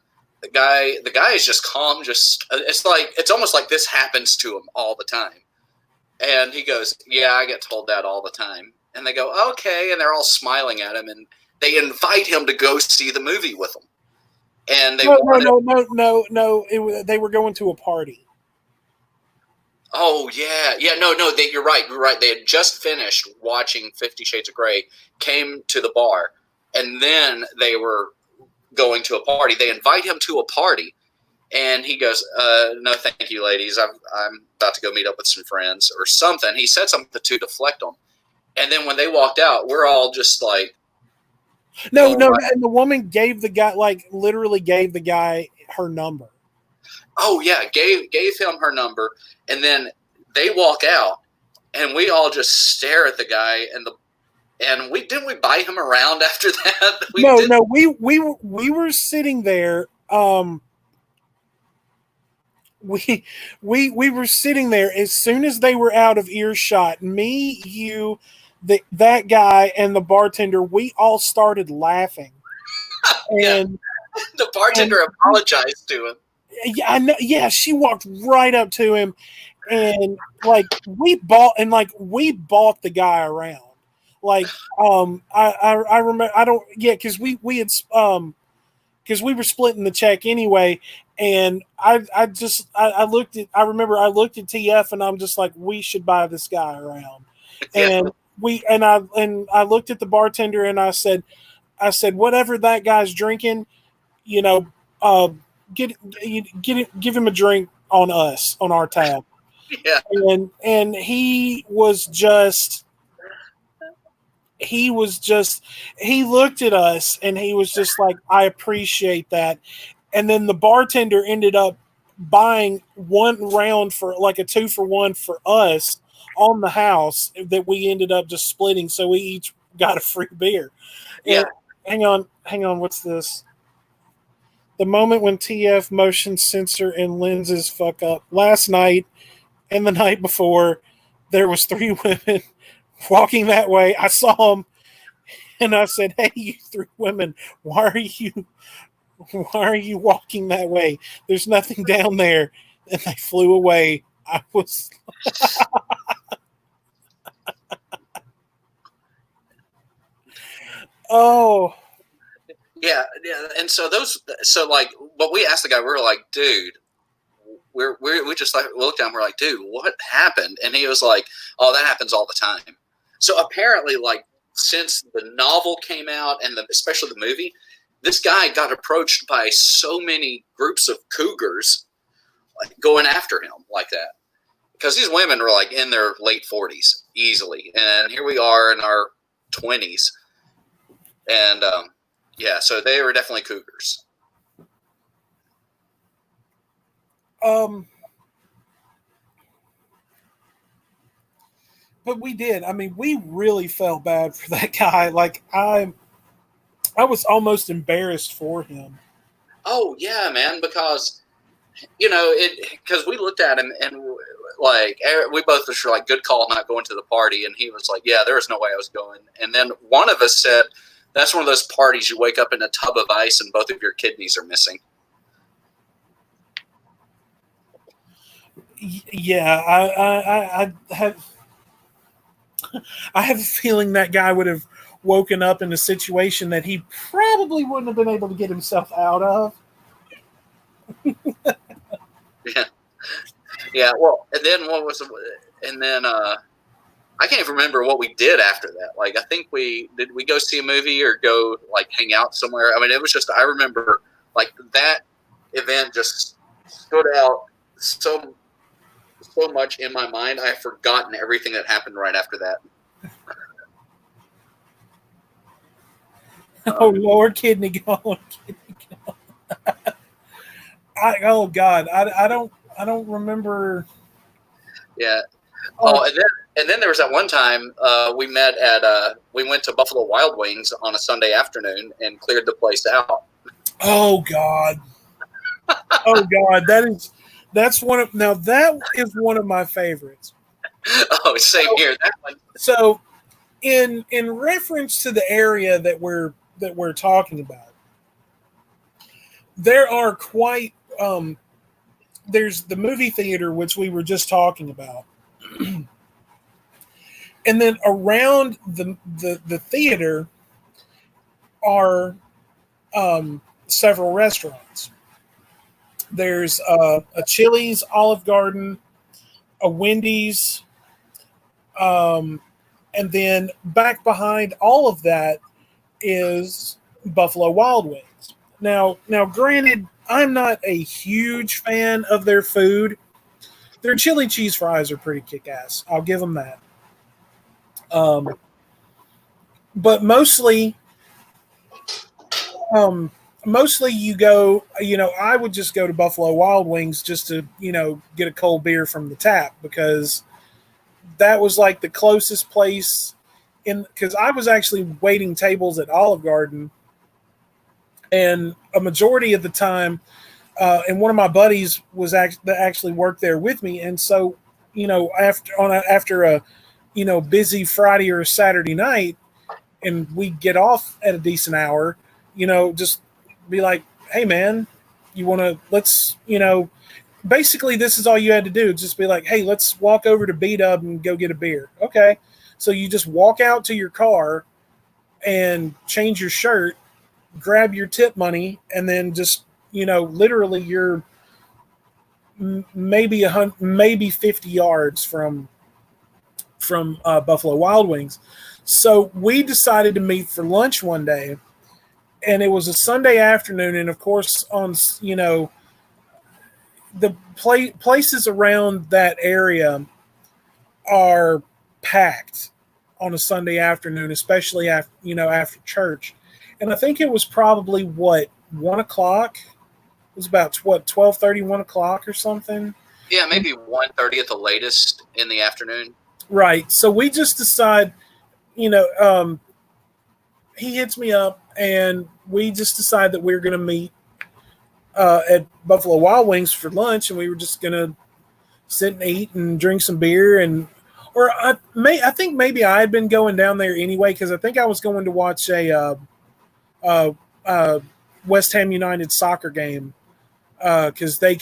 the guy is just calm, it's almost like this happens to him all the time. And he goes, "Yeah, I get told that all the time." And they go, "Okay," and they're all smiling at him, and they invite him to go see the movie with them. And they no. They were going to a party. Oh yeah. No. You're right. They had just finished watching 50 Shades of Grey, came to the bar, and then they were going to a party. They invite him to a party, and he goes, "No, thank you, ladies. I'm about to go meet up with some friends or something." He said something to deflect them, and then when they walked out, we're all just like. No, and the woman gave the guy, like, literally gave the guy her number. Oh yeah, gave him her number, and then they walk out, and we all just stare at the guy, and we buy him around after that. We were sitting there. We were sitting there as soon as they were out of earshot. Me, you. That guy and the bartender, we all started laughing. And the bartender apologized to him. Yeah, I know. Yeah, she walked right up to him, and like we bought the guy around. Like, I remember. I don't. Yeah, because we had because we were splitting the check anyway, and I looked at. I remember I looked at TF, and I'm just like, we should buy this guy around, and. I looked at the bartender, and I said, whatever that guy's drinking, give him a drink on us, on our tab. Yeah. And he looked at us, and he was just like, I appreciate that. And then the bartender ended up buying one round for like a 2-for-1 for us on the house that we ended up just splitting, so we each got a free beer. Yeah. And hang on, what's this? The moment when TF motion sensor and lenses fuck up. Last night and the night before, there was 3 women walking that way. I saw them, and I said, "Hey, you 3 women, why are you walking that way? There's nothing down there." And they flew away. I was oh yeah, and so like, what we asked the guy, we were like, "Dude, we just like looked down, we're like, dude, what happened?" And he was like, "Oh, that happens all the time." So apparently, like, since the novel came out and especially the movie, this guy got approached by so many groups of cougars, like, going after him like that. Because these women were, like, in their late 40s easily. And here we are in our 20s. And, yeah, so they were definitely cougars. But we did. I mean, we really felt bad for that guy. Like, I was almost embarrassed for him. Oh, yeah, man, because, because we looked at him and, like, we both were like, good call not going to the party. And he was like, yeah, there was no way I was going. And then one of us said, that's one of those parties you wake up in a tub of ice and both of your kidneys are missing. Yeah, I have a feeling that guy would have woken up in a situation that he probably wouldn't have been able to get himself out of. Yeah. Well, and then I can't even remember what we did after that. Like, I think did we go see a movie or go, like, hang out somewhere? I mean, it was just, I remember, like, that event just stood out so much in my mind. I've forgotten everything that happened right after that. Oh Lord, kidney gone. Oh God, I don't remember. Yeah. Oh, and then there was that one time we went to Buffalo Wild Wings on a Sunday afternoon and cleared the place out. Oh God. Oh God, that is one of my favorites. Oh, same here. That one. So, in reference to the area that we're talking about, there are quite there's the movie theater, which we were just talking about, and then around the theater are several restaurants. There's a Chili's, Olive Garden, a Wendy's, and then back behind all of that is Buffalo Wild Wings. Now, granted, I'm not a huge fan of their food. Their chili cheese fries are pretty kick-ass. I'll give them that. But mostly you go, I would just go to Buffalo Wild Wings just to, get a cold beer from the tap, because that was like the closest place because I was actually waiting tables at Olive Garden, and a majority of the time, and one of my buddies was actually worked there with me. And so, after a busy Friday or a Saturday night, and we get off at a decent hour, just be like, hey man, basically this is all you had to do. Just be like, hey, let's walk over to B-Dub and go get a beer. Okay. So you just walk out to your car and change your shirt, grab your tip money, and then just, literally you're maybe 50 yards from Buffalo Wild Wings. So we decided to meet for lunch one day, and it was a Sunday afternoon. And of course, on, the places around that area are packed on a Sunday afternoon, especially after church. And I think it was probably 1 o'clock. It was about 12:30, 1 o'clock or something. Yeah, maybe 1:30 at the latest in the afternoon. Right. So we just decide, he hits me up, and we just decide that we're going to meet at Buffalo Wild Wings for lunch, and we were just going to sit and eat and drink some beer. Or I think maybe I had been going down there anyway, because I think I was going to watch a West Ham United soccer game, because I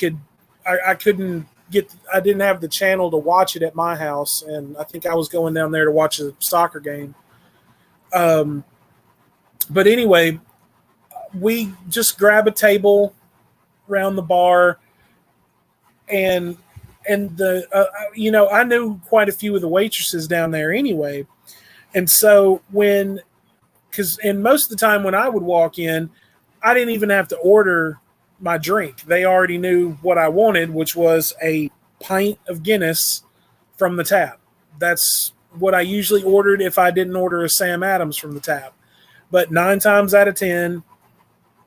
didn't have the channel to watch it at my house, and I think I was going down there to watch a soccer game. But anyway, we just grab a table around the bar, and I knew quite a few of the waitresses down there anyway. And so and most of the time when I would walk in, I didn't even have to order my drink. They already knew what I wanted, which was a pint of Guinness from the tap. That's what I usually ordered if I didn't order a Sam Adams from the tap. But 9 times out of 10,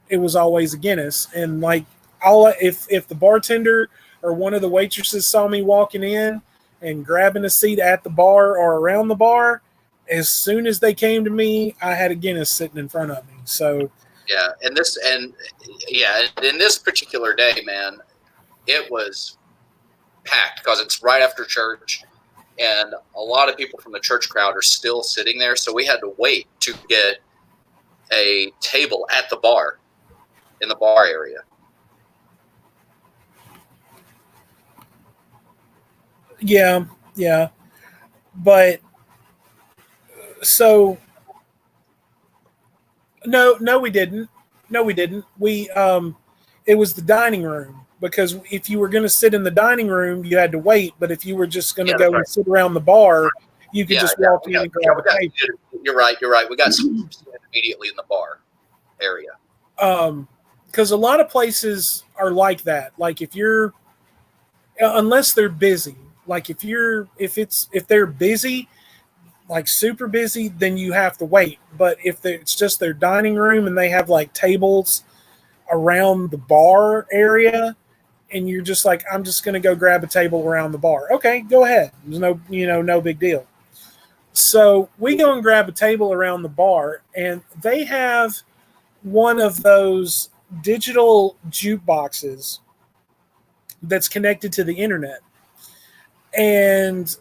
it was always a Guinness. And like, if the bartender or one of the waitresses saw me walking in and grabbing a seat at the bar or around the bar, as soon as they came to me, I had a Guinness sitting in front of me. So yeah, in this particular day, man, it was packed because it's right after church, and a lot of people from the church crowd are still sitting there. So we had to wait to get a table at the bar, in the bar area. Yeah. But so no, we didn't. It was the dining room, because if you were going to sit in the dining room, you had to wait. But if you were just going to go and sit around the bar, you could just walk in and grab a table. You're right. We got some immediately in the bar area. Because a lot of places are like that. Like unless they're busy, like if they're busy, like super busy, then you have to wait. But if it's just their dining room and they have like tables around the bar area, and you're just like, I'm just going to go grab a table around the bar. Okay, go ahead. There's no big deal. So we go and grab a table around the bar, and they have one of those digital jukeboxes that's connected to the internet. And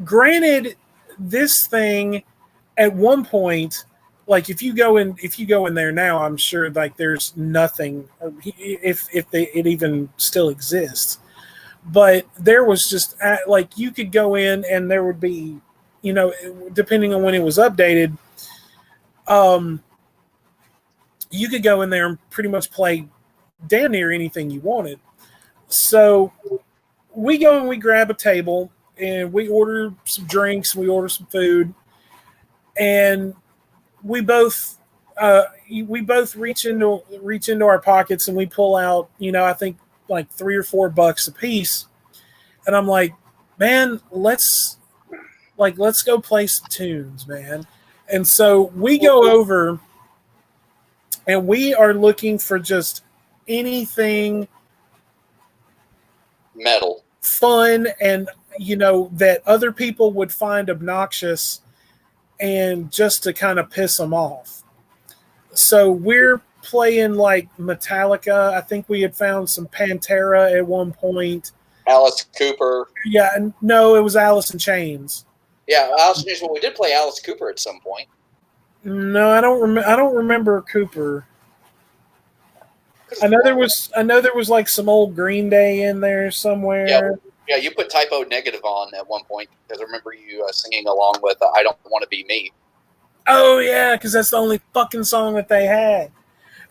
granted, this thing at one point, like if you go in there now, I'm sure like there's nothing, if it even still exists. But there was just like, you could go in and there would be, depending on when it was updated, you could go in there and pretty much play damn near anything you wanted. So we go and we grab a table and we order some drinks, we order some food, and we both reach into our pockets and we pull out, I think like $3 or $4 a piece. And I'm like, man, let's go play some tunes, man. And so we go over and we are looking for just anything metal, fun, and that other people would find obnoxious, and just to kind of piss them off. So we're playing like Metallica. I think we had found some Pantera at one point. Alice Cooper. Yeah, no, it was Alice in Chains. Yeah, Alice in Chains. Well, we did play Alice Cooper at some point. No, I don't remember Cooper. I know there was like some old Green Day in there somewhere. Yeah, you put Typo Negative on at one point, because I remember you singing along with "I Don't Want to Be Me." Oh yeah, because that's the only fucking song that they had.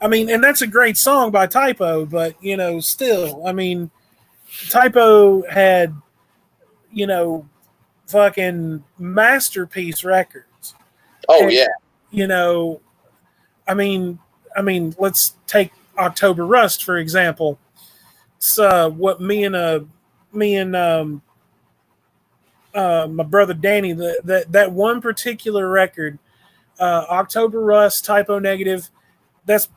I mean, and that's a great song by Typo, but still, I mean, Typo had fucking masterpiece records. Oh, and, yeah. I mean, let's take October Rust for example. It's what me and my brother Danny, that one particular record, October Rust, Typo Negative, that's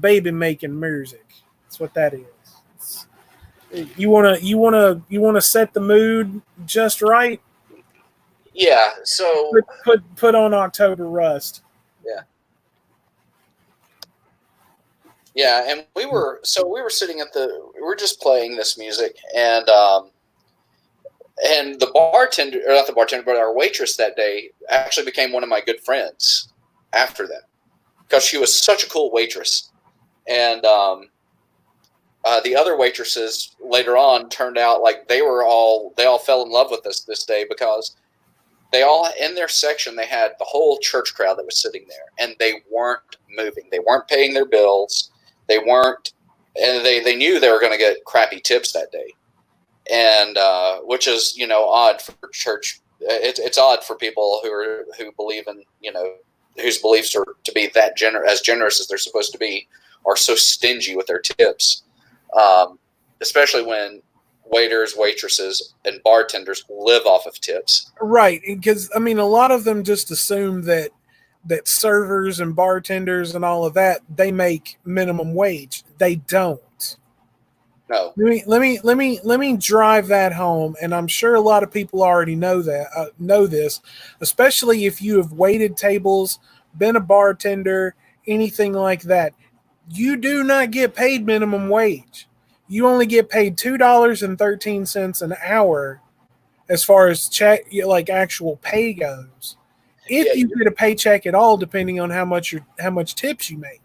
baby making music. That's what that is. You wanna set the mood just right. Yeah. So put on October Rust. Yeah. Yeah, and we were sitting we're just playing this music, and the bartender, or not the bartender, but our waitress that day actually became one of my good friends after that, because she was such a cool waitress. And the other waitresses later on turned out like they all fell in love with us this day, because they all, in their section, they had the whole church crowd that was sitting there, and they weren't moving. They weren't paying their bills. They weren't, and they knew they were going to get crappy tips that day. And which is, odd for church it's odd for people who believe in, whose beliefs are to be that generous as they're supposed to be, are so stingy with their tips, especially when waiters, waitresses, and bartenders live off of tips. Right, because I mean, a lot of them just assume that servers and bartenders and all of that, they make minimum wage. They don't. No. Let me drive that home, and I'm sure a lot of people already know this, especially if you have waited tables, been a bartender, anything like that. You do not get paid minimum wage. You only get paid $2.13 an hour as far as actual pay goes. If you get a paycheck at all, depending on how much tips you make.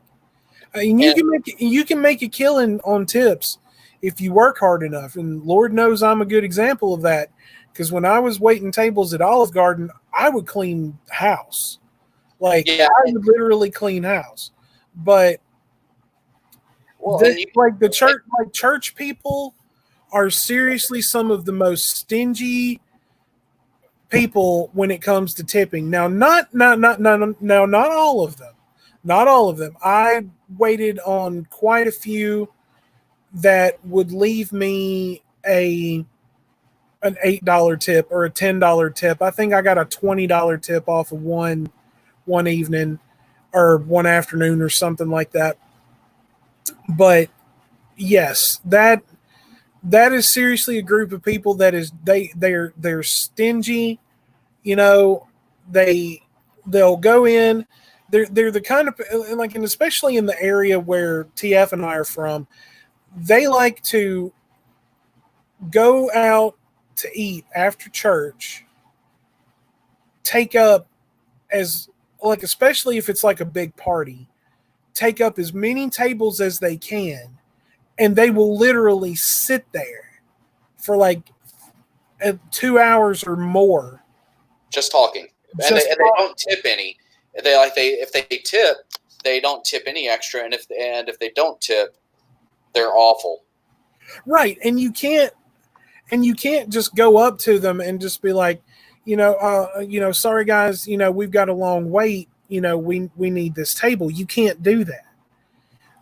And you can make a killing on tips if you work hard enough. And Lord knows I'm a good example of that, because when I was waiting tables at Olive Garden, I would clean house. I would literally clean house. But church people are seriously some of the most stingy people when it comes to tipping. Now, not all of them. Not all of them. I waited on quite a few that would leave me an $8 tip or a $10 tip. I think I got a $20 tip off of one evening or one afternoon or something like that. But yes, that is seriously a group of people that is they're stingy. They'll go in. They're the kind of and especially in the area where TF and I are from, they like to go out to eat after church, take up especially if it's like a big party, take up as many tables as they can, and they will literally sit there for 2 hours or more. Just talking. And they don't tip any. If they tip, they don't tip any extra, and if they don't tip, they're awful. Right, and you can't just go up to them and just be like, sorry guys, we've got a long wait, we need this table. You can't do that,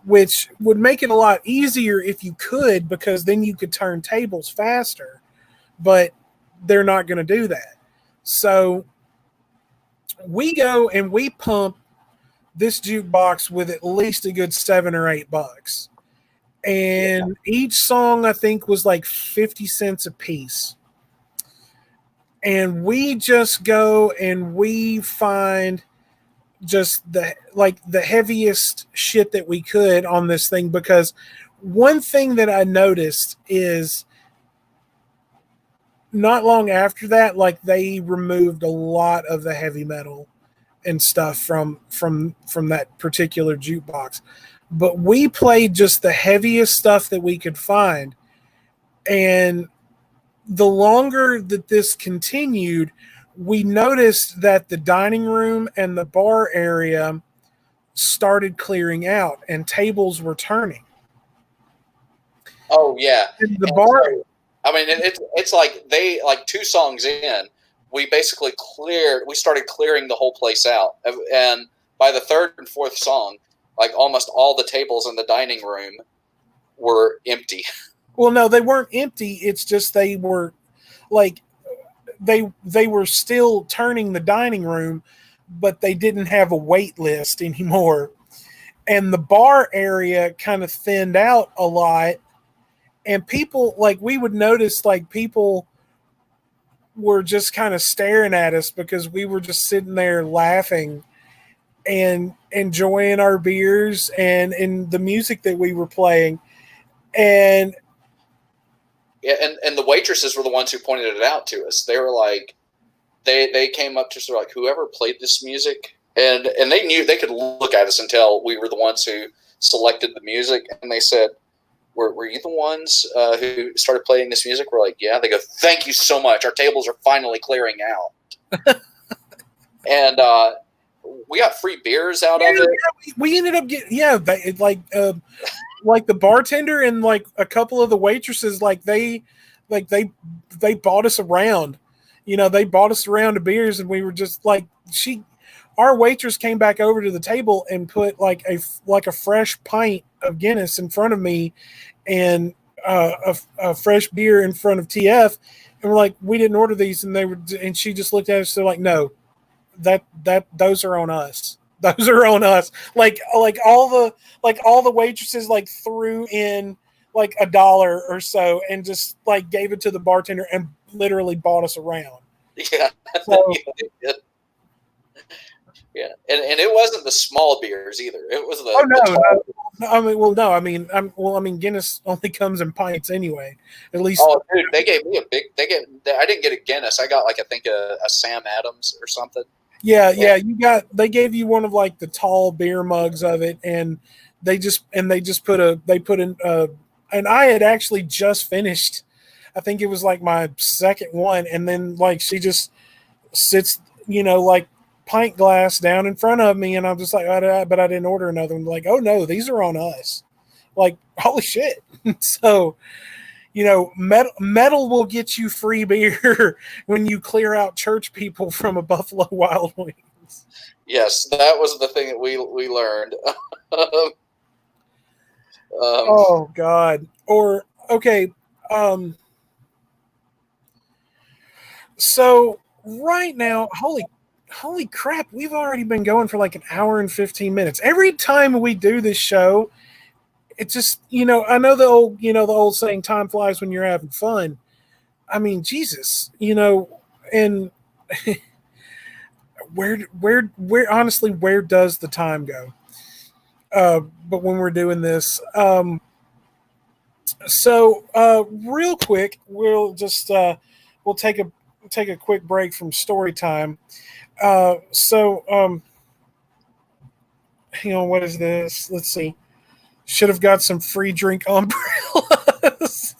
which would make it a lot easier if you could, because then you could turn tables faster, but they're not going to do that. So we go and we pump this jukebox with at least a good $7 or $8. And each song, I think, was like 50 cents a piece. And we just go and we find just the heaviest shit that we could on this thing, because one thing that I noticed is not long after that, they removed a lot of the heavy metal and stuff from that particular jukebox. But we played just the heaviest stuff that we could find. And the longer that this continued, we noticed that the dining room and the bar area started clearing out and tables were turning. Oh, yeah. And the bar... it's like 2 songs in, we basically started clearing the whole place out. And by the 3rd and 4th song, almost all the tables in the dining room were empty. Well, no, they weren't empty. It's just they were they were still turning the dining room, but they didn't have a wait list anymore. And the bar area kind of thinned out a lot. And people, we would notice, people were just kind of staring at us because we were just sitting there laughing and enjoying our beers and the music that we were playing. And and the waitresses were the ones who pointed it out to us. They were like, they came up to us, they're like, whoever played this music, and they knew, they could look at us and tell we were the ones who selected the music, and they said, Were you the ones who started playing this music? We're like, yeah. They go, thank you so much. Our tables are finally clearing out. And we got free beers out of it. We ended up getting, the bartender and a couple of the waitresses, they bought us around. they bought us a round of beers, and we were just like, our waitress came back over to the table and put like a fresh pint of Guinness in front of me, and a fresh beer in front of TF, and we're like, we didn't order these, and she just looked at us, they're like, no, those are on us. Those are on us. Like all the waitresses like threw in like $1 or so and just like gave it to the bartender and literally bought us a round. Yeah. So, yeah. And it wasn't the small beers either. It was the I mean Guinness only comes in pints anyway. At least. Oh, dude, they gave me I didn't get a Guinness. I got like I think a Sam Adams or something. Yeah, they gave you one of like the tall beer mugs of it, and they put in and I had actually just finished. I think it was like my second one, and then like she just sits, like pint glass down in front of me, and I'm just like, but I didn't order another one. Like, oh no, these are on us. Like, holy shit. So, metal will get you free beer when you clear out church people from a Buffalo Wild Wings. Yes, that was the thing that we learned. Oh God. Or okay. So right now, holy crap, we've already been going for like an hour and 15 minutes. Every time we do this show, it's just, I know the old saying, time flies when you're having fun. I mean, Jesus, and where honestly, where does the time go? But when we're doing this, real quick, we'll just, we'll take a quick break from story time. Hang on, what is this? Let's see. Should have got some free drink umbrellas.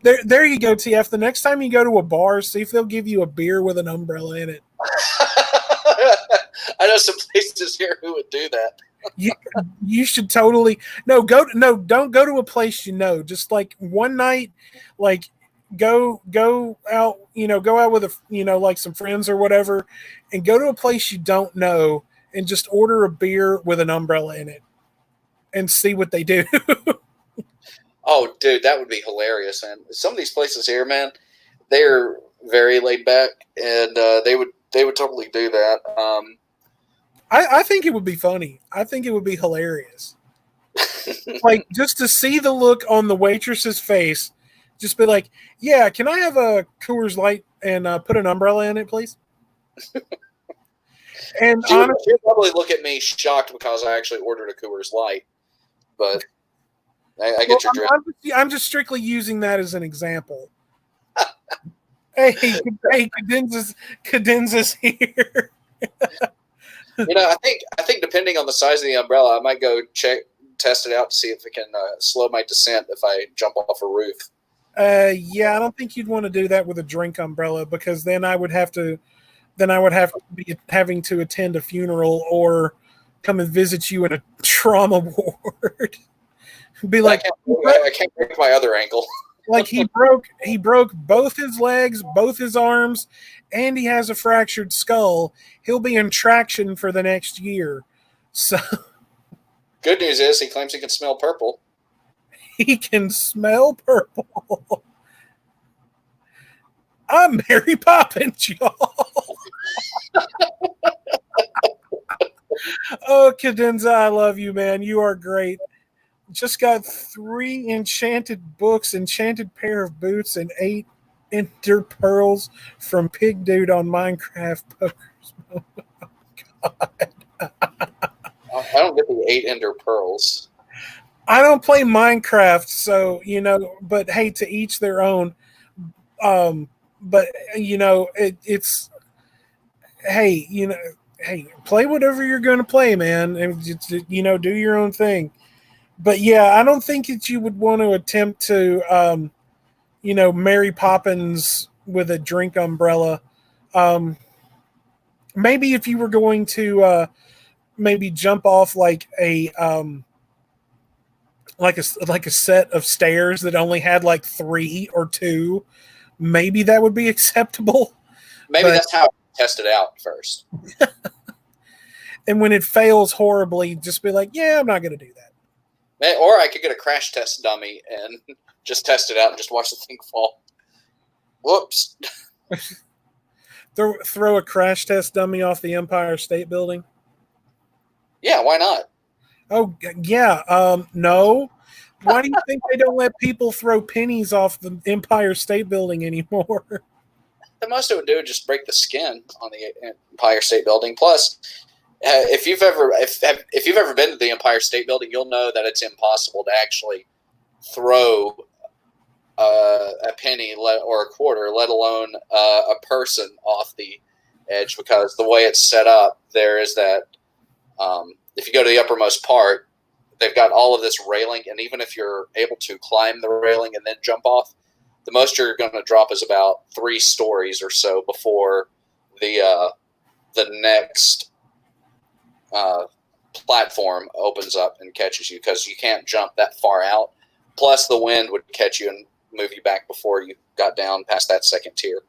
There you go, TF. The next time you go to a bar, see if they'll give you a beer with an umbrella in it. I know some places here who would do that. You should totally don't go to a place just like one night, like go out, go out with like some friends or whatever, and go to a place you don't know and just order a beer with an umbrella in it and see what they do. Oh, dude, that would be hilarious, man. Some of these places here, man, they're very laid back, and they would totally do that. I think it would be funny. I think it would be hilarious. Like, just to see the look on the waitress's face, just be like, yeah, can I have a Coors Light and put an umbrella in it, please? And she'll probably look at me shocked because I actually ordered a Coors Light, but I get your drift. I'm just strictly using that as an example. Hey, Cadenzas here. I think depending on the size of the umbrella, I might go test it out to see if it can slow my descent if I jump off a roof. Yeah, I don't think you'd want to do that with a drink umbrella, because then I would have to be having to attend a funeral or come and visit you in a trauma ward. Be like, I can't break my other ankle. Like he broke both his legs, both his arms, and he has a fractured skull. He'll be in traction for the next year. So good news is he claims he can smell purple. He can smell purple. I'm Mary Poppins, y'all. Oh, Cadenza, I love you, man. You are great. Just got 3 enchanted books, enchanted pair of boots, and 8 ender pearls from Pig Dude on Minecraft Pokers. Oh, God. I don't get the 8 ender pearls. I don't play Minecraft, so, but hey, to each their own. But, it's, hey, play whatever you're going to play, man. And, do your own thing. But yeah, I don't think that you would want to attempt to, Mary Poppins with a drink umbrella. Maybe if you were going to maybe jump off like a set of stairs that only had like 3 or 2, maybe that would be acceptable. Maybe that's how I test it out first. And when it fails horribly, just be like, yeah, I'm not going to do that. Or I could get a crash test dummy and just test it out and just watch the thing fall. Whoops. Throw a crash test dummy off the Empire State Building? Yeah, why not? Oh, yeah. No. Why do you think they don't let people throw pennies off the Empire State Building anymore? The most it would do would just break the skin on the Empire State Building. Plus, if you've ever been to the Empire State Building, you'll know that it's impossible to actually throw a penny or a quarter, let alone a person, off the edge, because the way it's set up, there is that if you go to the uppermost part, they've got all of this railing, and even if you're able to climb the railing and then jump off, the most you're going to drop is about 3 stories or so before the next platform opens up and catches you, because you can't jump that far out. Plus, the wind would catch you and move you back before you got down past that second tier.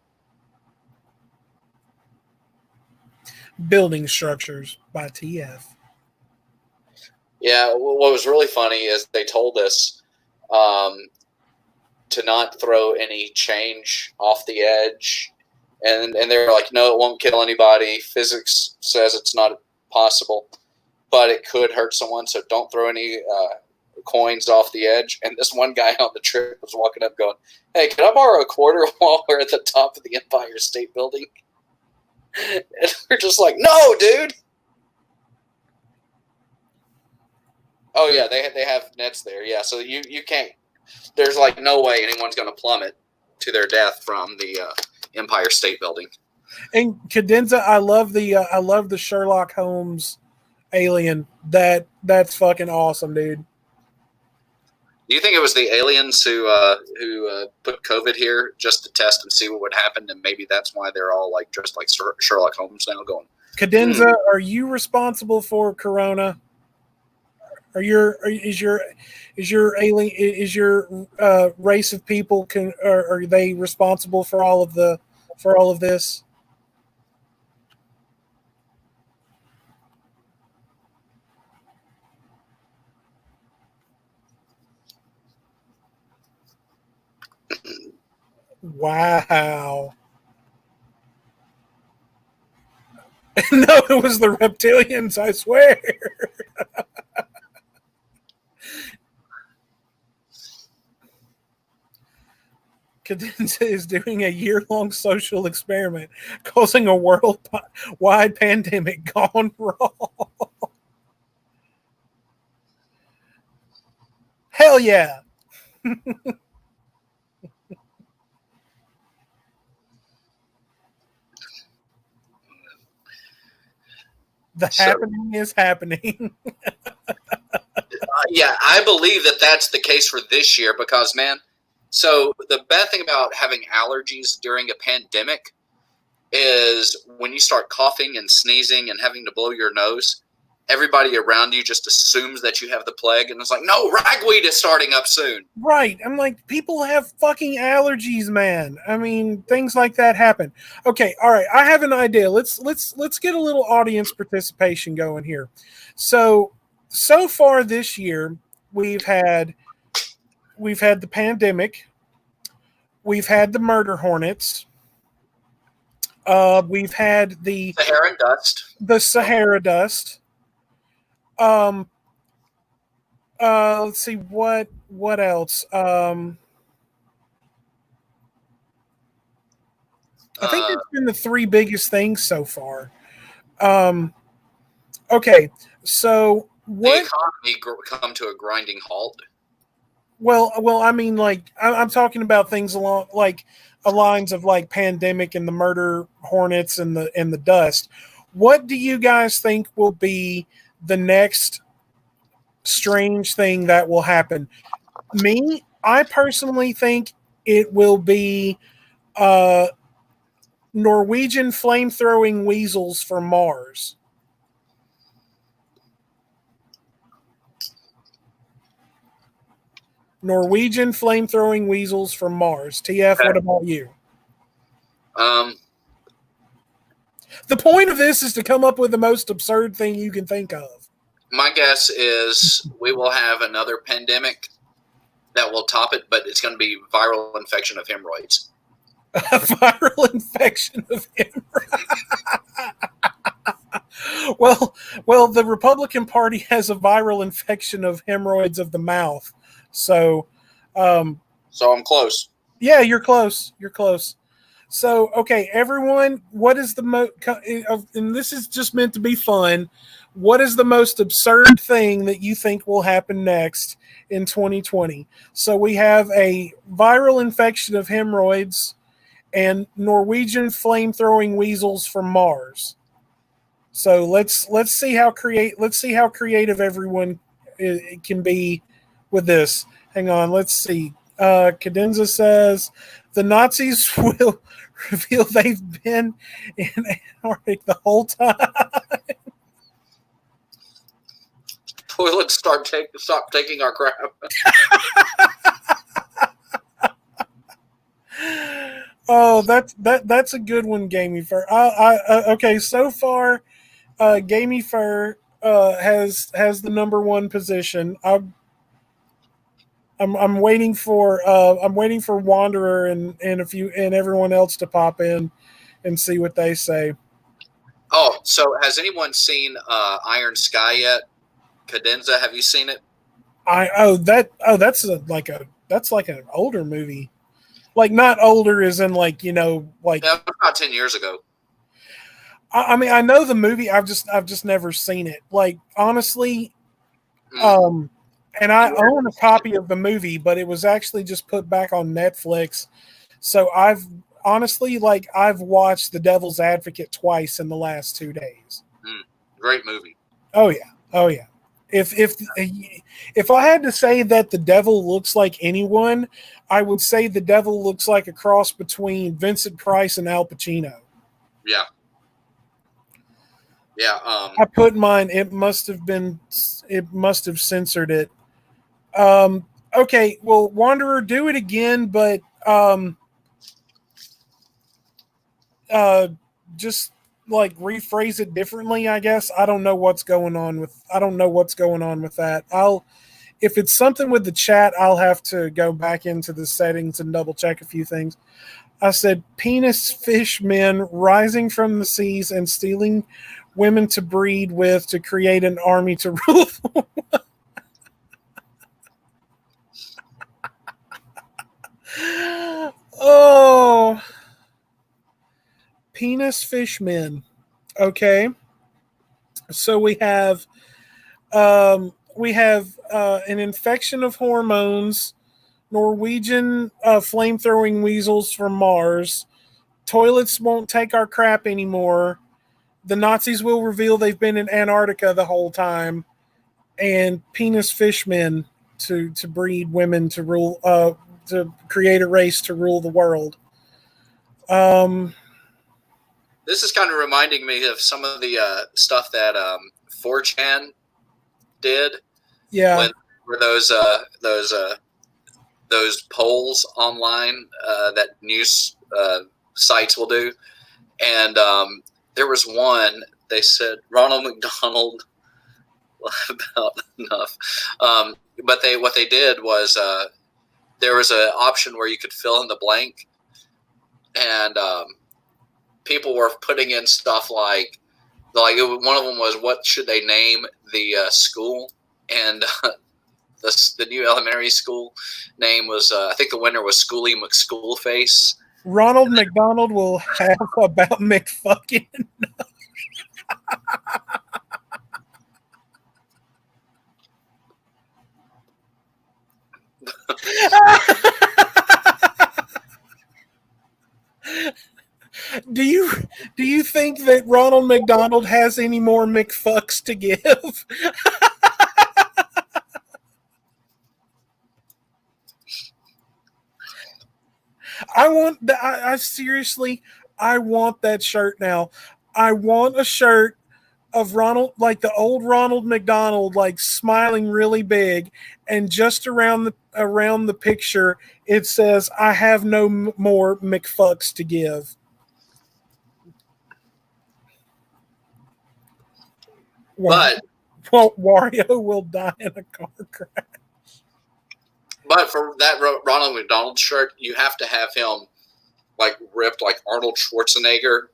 Building Structures by TF. Yeah, what was really funny is they told us to not throw any change off the edge. And they were like, no, it won't kill anybody. Physics says it's not possible, but it could hurt someone, so don't throw any coins off the edge. And this one guy on the trip was walking up going, hey, can I borrow a quarter while we're at the top of the Empire State Building? And we're just like, no, dude. Oh, yeah, they have nets there. Yeah, so you can't – there's like no way anyone's going to plummet to their death from the Empire State Building. And Cadenza, I love the Sherlock Holmes alien. That's fucking awesome, dude. Do you think it was the aliens who put COVID here just to test and see what would happen, and maybe that's why they're all like dressed like Sherlock Holmes now, going? Cadenza, are you responsible for Corona? Is your race of people are they responsible for all of this? Wow. No, it was the reptilians, I swear. Cadenza is doing a year-long social experiment, causing a worldwide pandemic gone wrong. Hell yeah. Happening is happening. Yeah, I believe that that's the case for this year because, man, so the bad thing about having allergies during a pandemic is when you start coughing and sneezing and having to blow your nose, everybody around you just assumes that you have the plague, and it's like, no, ragweed is starting up soon. Right. I'm like, people have fucking allergies, man. I mean, things like that happen. Okay, all right. I have an idea. Let's get a little audience participation going here. So far this year, we've had the pandemic, we've had the murder hornets, we've had the Sahara dust. The Sahara dust. Let's see what else. I think that's been the 3 biggest things so far. Okay, so what? The economy come to a grinding halt. Well, I mean, like I'm talking about things along like lines of like pandemic and the murder hornets and the dust. What do you guys think will be the next strange thing that will happen? Me, I personally think it will be Norwegian flamethrowing weasels from Mars. Norwegian flamethrowing weasels from Mars. TF, what about you? The point of this is to come up with the most absurd thing you can think of. My guess is we will have another pandemic that will top it, but it's going to be viral infection of hemorrhoids. A viral infection of hemorrhoids. Well, the Republican Party has a viral infection of hemorrhoids of the mouth. So I'm close. Yeah, you're close. You're close. So, okay, everyone, what is the and this is just meant to be fun. What is the most absurd thing that you think will happen next in 2020? So we have a viral infection of hemorrhoids and Norwegian flamethrowing weasels from Mars. So let's see how creative everyone can be with this. Hang on, let's see. Cadenza says the Nazis will reveal they've been in Antarctica the whole time. Toilets stop taking our crap. Oh, that's a good one, Gamey Fur. Okay, so far, Gamey Fur has the number one position. I'm waiting for Wanderer and everyone else to pop in and see what they say. Oh, so has anyone seen Iron Sky yet? Cadenza, have you seen it? That's like an older movie. Like not older as in like about 10 years ago. I mean I know the movie. I've just never seen it. Like honestly, and I own a copy of the movie, but it was actually just put back on Netflix. So I've watched The Devil's Advocate twice in the last 2 days. Great movie. Oh yeah. If I had to say that the devil looks like anyone, I would say the devil looks like a cross between Vincent Price and Al Pacino. Yeah. Yeah. I put mine. It must have censored it. Okay. Well, Wanderer, do it again, but just like rephrase it differently, I guess. I don't know what's going on with that. If it's something with the chat, I'll have to go back into the settings and double check a few things. I said penis fish men rising from the seas and stealing women to breed with to create an army to rule the world. Oh, penis fish men. Okay. So we have an infection of hormones, Norwegian flamethrowing weasels from Mars, toilets won't take our crap anymore, the Nazis will reveal they've been in Antarctica the whole time, and penis fishmen to breed women to rule to create a race to rule the world. This is kind of reminding me of some of the stuff that 4chan did. Yeah. Were those polls online that news sites will do, and there was one. They said Ronald McDonald. About enough. But what they did was there was an option where you could fill in the blank, and people were putting in stuff like one of them was what should they name the school, and the new elementary school name was I think the winner was Schoolie McSchoolface. Ronald McDonald will have about McFucking. Do you think that Ronald McDonald has any more McFucks to give? I seriously, I want that shirt now. I want a shirt of Ronald, like the old Ronald McDonald, like smiling really big, and just around the picture it says, "I have no more McFucks to give." But Wario will die in a car crash. But for that Ronald McDonald shirt, you have to have him like ripped like Arnold Schwarzenegger.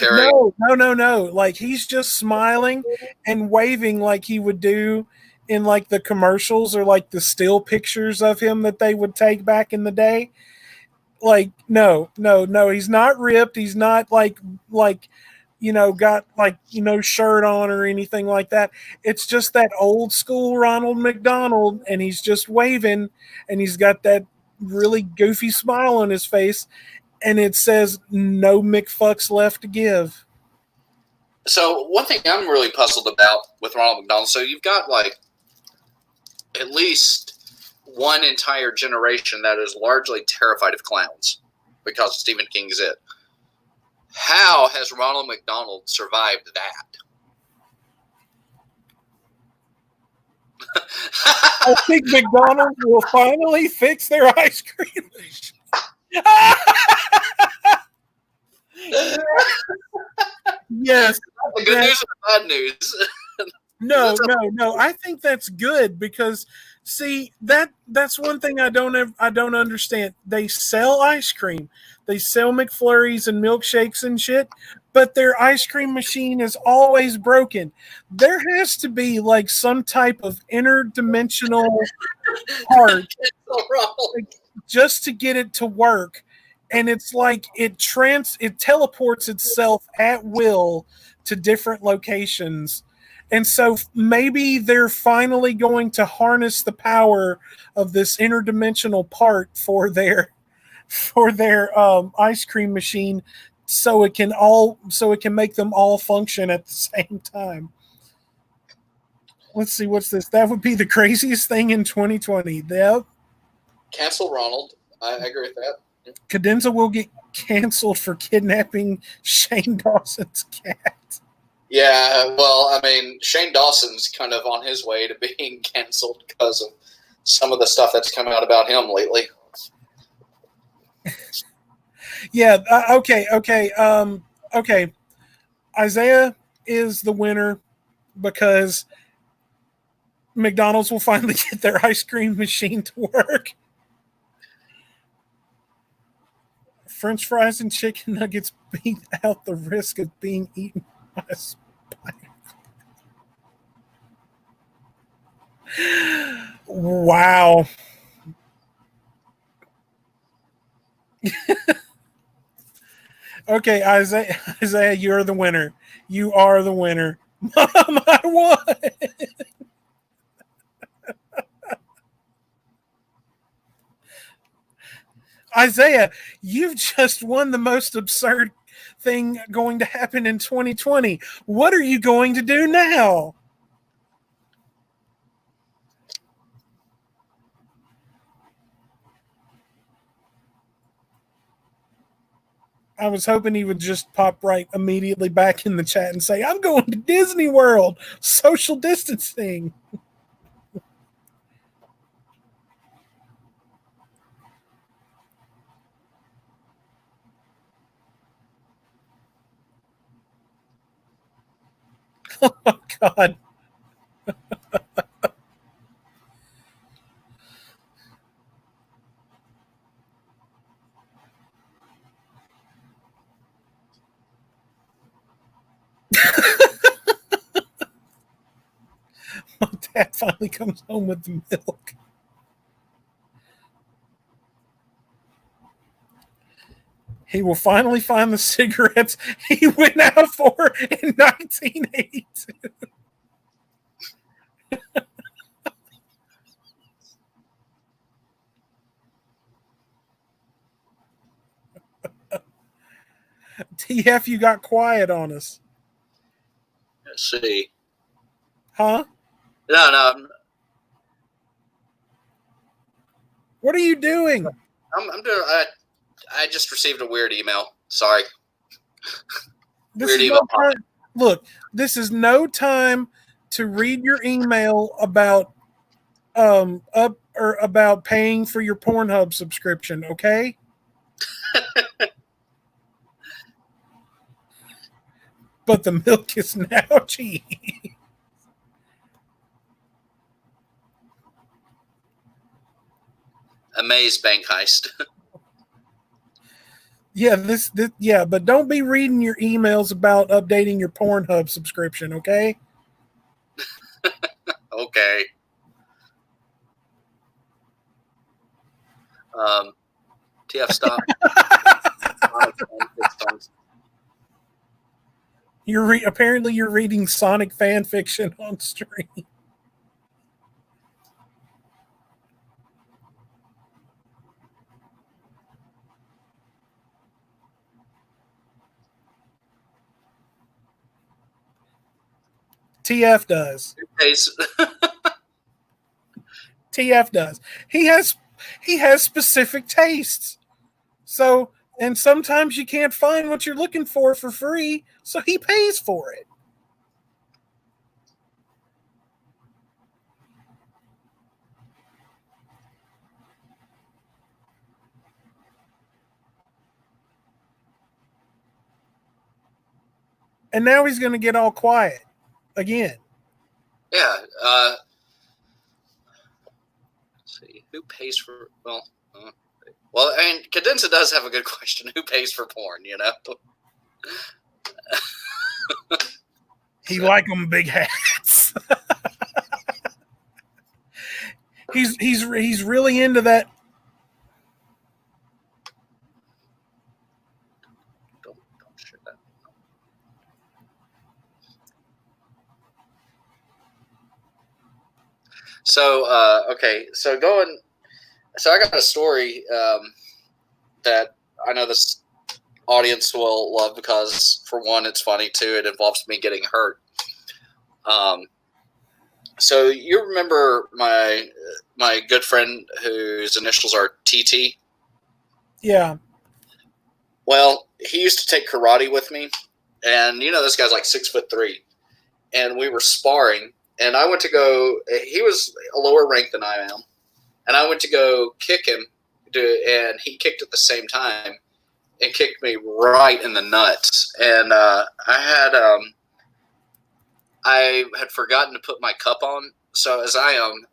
No. Like he's just smiling and waving like he would do in like the commercials or like the still pictures of him that they would take back in the day. Like no, he's not ripped. He's not like got like shirt on or anything like that. It's just that old school Ronald McDonald, and he's just waving, and he's got that really goofy smile on his face, and it says no McFucks left to give. So one thing I'm really puzzled about with Ronald McDonald, so you've got like at least one entire generation that is largely terrified of clowns because Stephen King's It. How has Ronald McDonald survived that? I think McDonald's will finally fix their ice cream machine. Yes. The good news and the bad news. No. I think that's good because see that's one thing I don't understand. They sell ice cream, they sell McFlurries and milkshakes and shit, but their ice cream machine is always broken. There has to be like some type of interdimensional part just to get it to work, and it's like it teleports itself at will to different locations. And so maybe they're finally going to harness the power of this interdimensional part for their ice cream machine, so it can make them all function at the same time. Let's see, what's this? That would be the craziest thing in 2020. Yep. Cancel Ronald. I agree with that. Cadenza will get canceled for kidnapping Shane Dawson's cat. Yeah, well, I mean, Shane Dawson's kind of on his way to being canceled because of some of the stuff that's come out about him lately. Yeah, okay. Isaiah is the winner because McDonald's will finally get their ice cream machine to work. French fries and chicken nuggets beat out the risk of being eaten by a spider. Wow. Okay, Isaiah, you're the winner. You are the winner. Mom, I won. Isaiah, you've just won the most absurd thing going to happen in 2020. What are you going to do now? I was hoping he would just pop right immediately back in the chat and say, I'm going to Disney World, social distancing. Oh, God. My dad finally comes home with the milk. He will finally find the cigarettes he went out for in 1982. TF, you got quiet on us. Let's see. Huh? No. What are you doing? I'm doing. I just received a weird email. Sorry. Weird email. Look, this is no time to read your email about about paying for your Pornhub subscription, okay? But the milk is now cheap. maze bank heist. Yeah, this yeah, but don't be reading your emails about updating your Pornhub subscription, okay? Okay. TF stop. Apparently you're reading Sonic fan fiction on stream. TF does. TF does. He has specific tastes. So, and sometimes you can't find what you're looking for free, so he pays for it. And now he's going to get all quiet again. Yeah. Let's see. Who pays for... Well, I mean, Cadenza does have a good question. Who pays for porn, you know? He like them big hats. he's really into that. Don't share that. So okay, so I got a story that I know this audience will love because, for one, it's funny. Two, it involves me getting hurt. So you remember my good friend whose initials are TT? Yeah. Well, he used to take karate with me, and this guy's like 6'3", and we were sparring. And I went to go. He was a lower rank than I am, and I went to go kick him, and he kicked at the same time, and kicked me right in the nuts. And I had forgotten to put my cup on, so as I am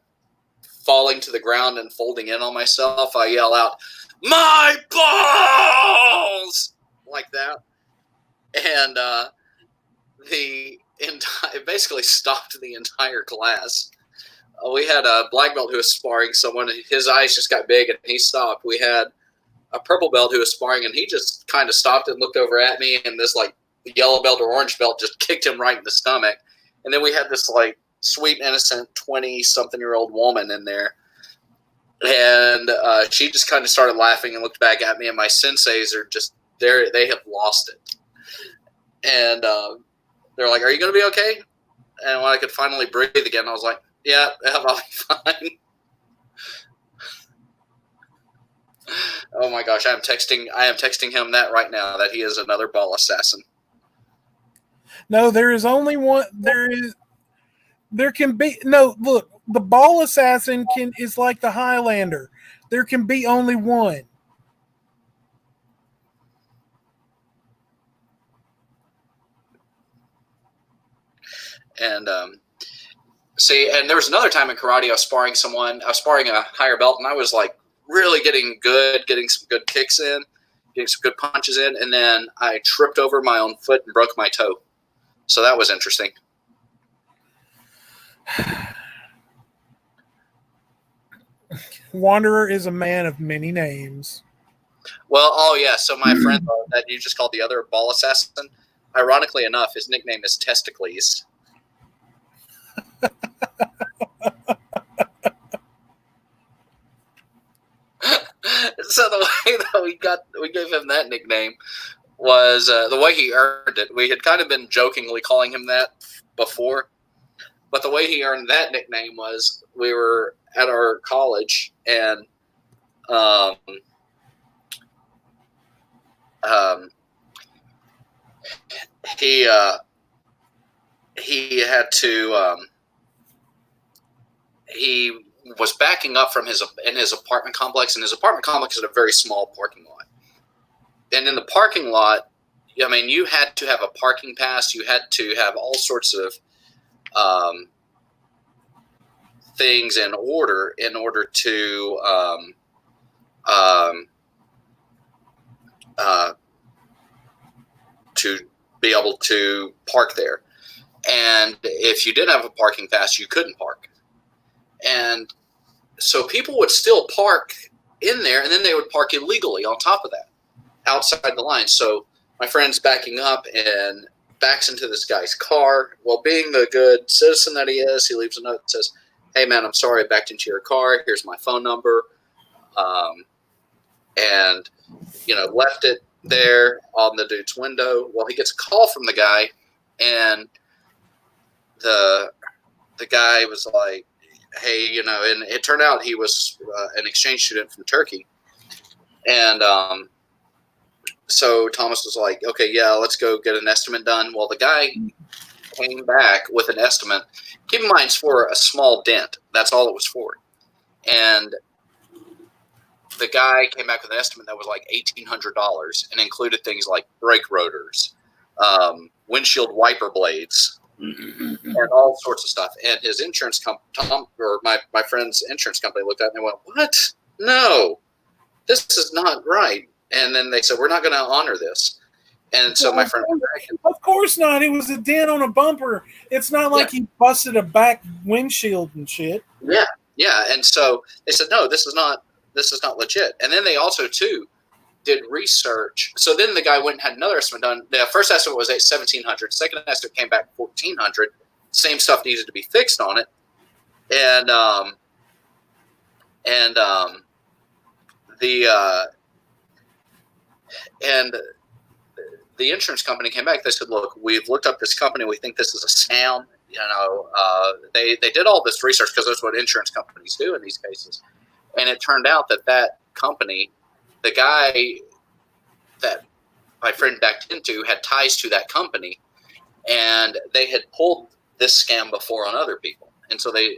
falling to the ground and folding in on myself, I yell out, "My balls!" like that, and it basically stopped the entire class. We had a black belt who was sparring someone. His eyes just got big and he stopped. We had a purple belt who was sparring, and he just kind of stopped and looked over at me, and this like yellow belt or orange belt just kicked him right in the stomach. And then we had this like sweet, innocent 20-something-year-old woman in there, and she just kind of started laughing and looked back at me, and my senseis are just there. They have lost it. And they're like, "Are you going to be okay?" And when I could finally breathe again, I was like, "Yeah, I'll be fine." Oh my gosh, I am texting him that right now, that he is another ball assassin. No, there is only one. There can be no. Look, the ball assassin is like the Highlander. There can be only one. And see, and there was another time in karate I was sparring someone. I was sparring a higher belt, and I was like really getting some good kicks in, getting some good punches in, and then I tripped over my own foot and broke my toe. So that was interesting. Wanderer is a man of many names. Well, oh yeah, so my friend that you just called the other ball assassin, ironically enough, his nickname is Testicles. So the way that we gave him that nickname was the way he earned it. We had kind of been jokingly calling him that before, but the way he earned that nickname was we were at our college, and he had to he was backing up from his apartment complex, and his apartment complex had a very small parking lot. And in the parking lot, I mean, you had to have a parking pass. You had to have all sorts of things in order to to be able to park there. And if you didn't have a parking pass, you couldn't park. And so people would still park in there, and then they would park illegally on top of that, outside the line. So my friend's backing up and backs into this guy's car. Well, being the good citizen that he is, he leaves a note that says, "Hey, man, I'm sorry I backed into your car. Here's my phone number." And, left it there on the dude's window. Well, he gets a call from the guy, and the guy was like, "Hey, and it turned out he was an exchange student from Turkey." And so Thomas was like, "Okay, yeah, let's go get an estimate done." Well, the guy came back with an estimate. Keep in mind, it's for a small dent. That's all it was for. And the guy came back with an estimate that was like $1,800 and included things like brake rotors, windshield wiper blades, and all sorts of stuff. And his insurance company, my friend's insurance company looked at it and they went, "What? No, this is not right." And then they said, "We're not going to honor this." And so my friend, of course not. It was a dent on a bumper. It's not like he busted a back windshield and shit. Yeah. And so they said, "No, this is not legit." And then they also too did research. So then the guy went and had another estimate done. The first estimate was $1,700. Second estimate came back $1,400. Same stuff needed to be fixed on it. And the insurance company came back. They said, "Look, we've looked up this company. We think this is a scam." They did all this research because that's what insurance companies do in these cases. And it turned out that company, the guy that my friend backed into, had ties to that company, and they had pulled this scam before on other people. And so they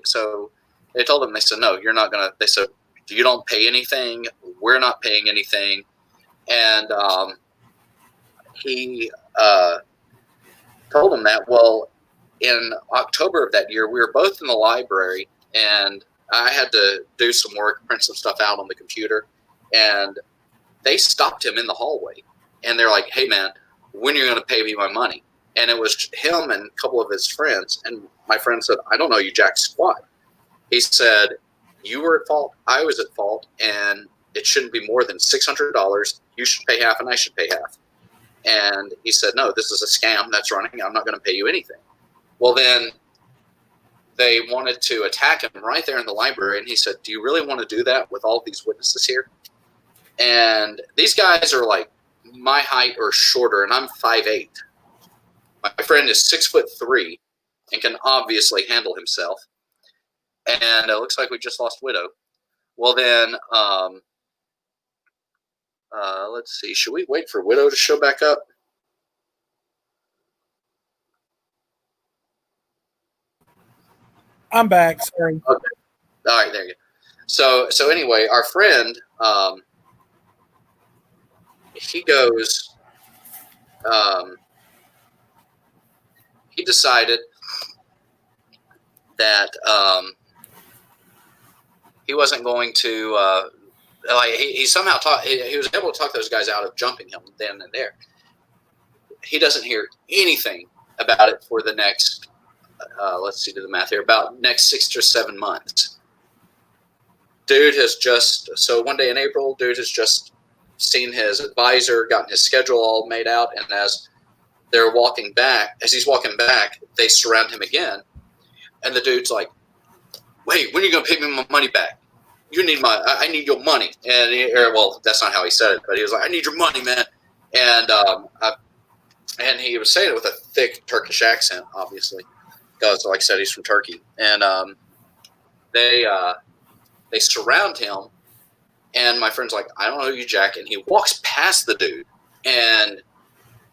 told him, they said, "No, you're not gonna." They said, "You don't pay anything. We're not paying anything." And he told him that. Well, in October of that year, we were both in the library, and I had to do some work, print some stuff out on the computer, and they stopped him in the hallway. And they're like, "Hey, man, when are you going to pay me my money?" And it was him and a couple of his friends. And my friend said, "I don't know you jack squat." He said, "You were at fault. I was at fault. And it shouldn't be more than $600. You should pay half and I should pay half." And he said, "No, this is a scam that's running. I'm not going to pay you anything." Well, then they wanted to attack him right there in the library. And he said, "Do you really want to do that with all these witnesses here?" And these guys are like my height or shorter, and I'm 5'8". My friend is 6'3" and can obviously handle himself. And it looks like we just lost Widow. Well, then, let's see. Should we wait for Widow to show back up? I'm back. Sorry. Okay. All right, there you go. So anyway, our friend, he goes, he decided that he wasn't going to, he somehow he was able to talk those guys out of jumping him then and there. He doesn't hear anything about it for the next, let's see, do the math here, about next 6 or 7 months. Dude has just, so one day in April, dude has just seen his advisor, gotten his schedule all made out, and as he's walking back, they surround him again. And the dude's like, "Wait, when are you going to pay me my money back? I need your money." And well, that's not how he said it, but he was like, "I need your money, man." And he was saying it with a thick Turkish accent, obviously, because, like I said, he's from Turkey. And they surround him, and my friend's like, "I don't know you, Jack." And he walks past the dude, and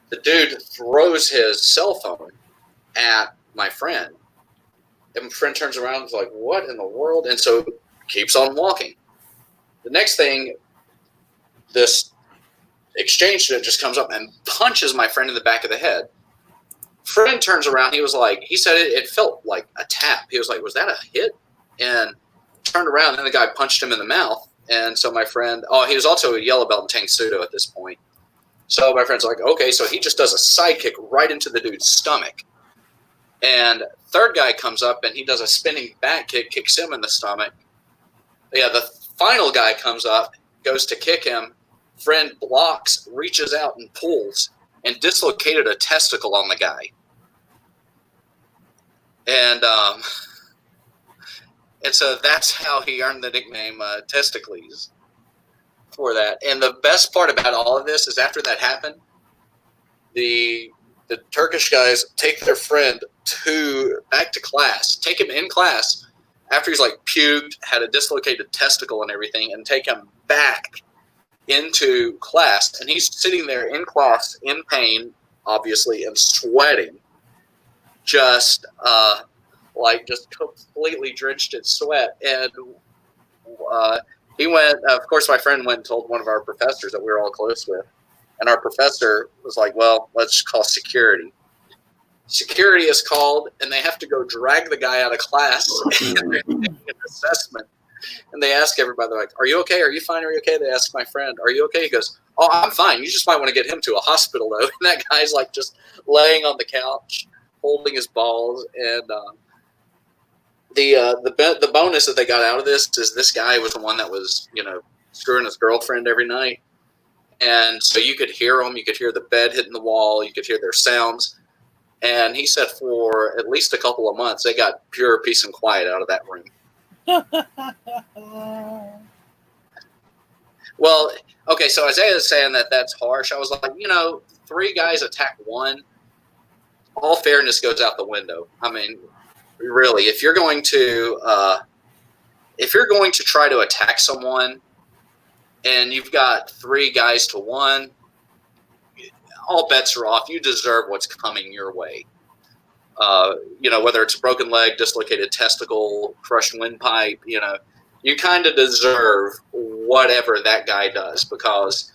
the dude throws his cell phone at my friend. And my friend turns around and is like, "What in the world?" And so keeps on walking. The next thing, this exchange student just comes up and punches my friend in the back of the head. Friend turns around. He said it felt like a tap. He was like, "Was that a hit?" And turned around, and the guy punched him in the mouth. And so my friend, he was also a yellow belt in Tang Sudo at this point. So my friend's like, okay, so he just does a side kick right into the dude's stomach. And third guy comes up and he does a spinning back kick, kicks him in the stomach. Yeah, the final guy comes up, goes to kick him. Friend blocks, reaches out and pulls, and dislocated a testicle on the guy. And so that's how he earned the nickname Testicles for that. And the best part about all of this is after that happened, the Turkish guys take their friend back to class, take him in class after he's like puked, had a dislocated testicle and everything, and take him back into class. And he's sitting there in class in pain, obviously, and sweating, just completely drenched in sweat. And he went, of course, my friend went and told one of our professors that we were all close with. And our professor was like, well, let's call security. Security is called, and they have to go drag the guy out of class and they're taking an assessment. And they ask everybody, they're like, are you okay? Are you fine? Are you okay? They ask my friend, are you okay? He goes, oh, I'm fine. You just might want to get him to a hospital, though. And that guy's like just laying on the couch, holding his balls. And the bonus that they got out of this is this guy was the one that was, screwing his girlfriend every night. And so you could hear them. You could hear the bed hitting the wall. You could hear their sounds. And he said for at least a couple of months, they got pure peace and quiet out of that room. Well, okay, so Isaiah is saying that that's harsh. I was like, 3 guys attack one. All fairness goes out the window. I mean, really, if you're going to try to attack someone, and you've got 3 guys to 1, all bets are off. You deserve what's coming your way. Whether it's a broken leg, dislocated testicle, crushed windpipe, you kind of deserve whatever that guy does because,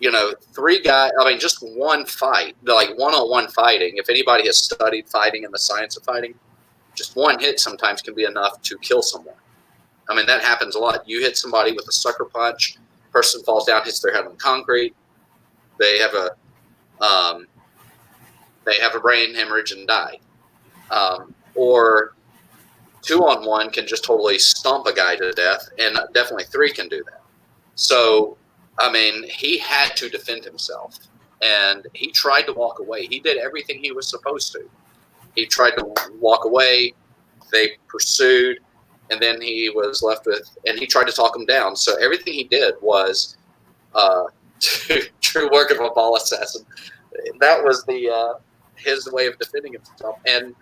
3 guys, just one fight, like one-on-one fighting, if anybody has studied fighting and the science of fighting, just one hit sometimes can be enough to kill someone. I mean, that happens a lot. You hit somebody with a sucker punch, person falls down, hits their head on concrete, they have a brain hemorrhage and die. Or 2-on-1 can just totally stomp a guy to death, and definitely 3 can do that. So, he had to defend himself, and he tried to walk away. He did everything he was supposed to. He tried to walk away. They pursued. And then he was left with, and he tried to talk him down. So everything he did was true work of a ball assassin. That was his way of defending himself. And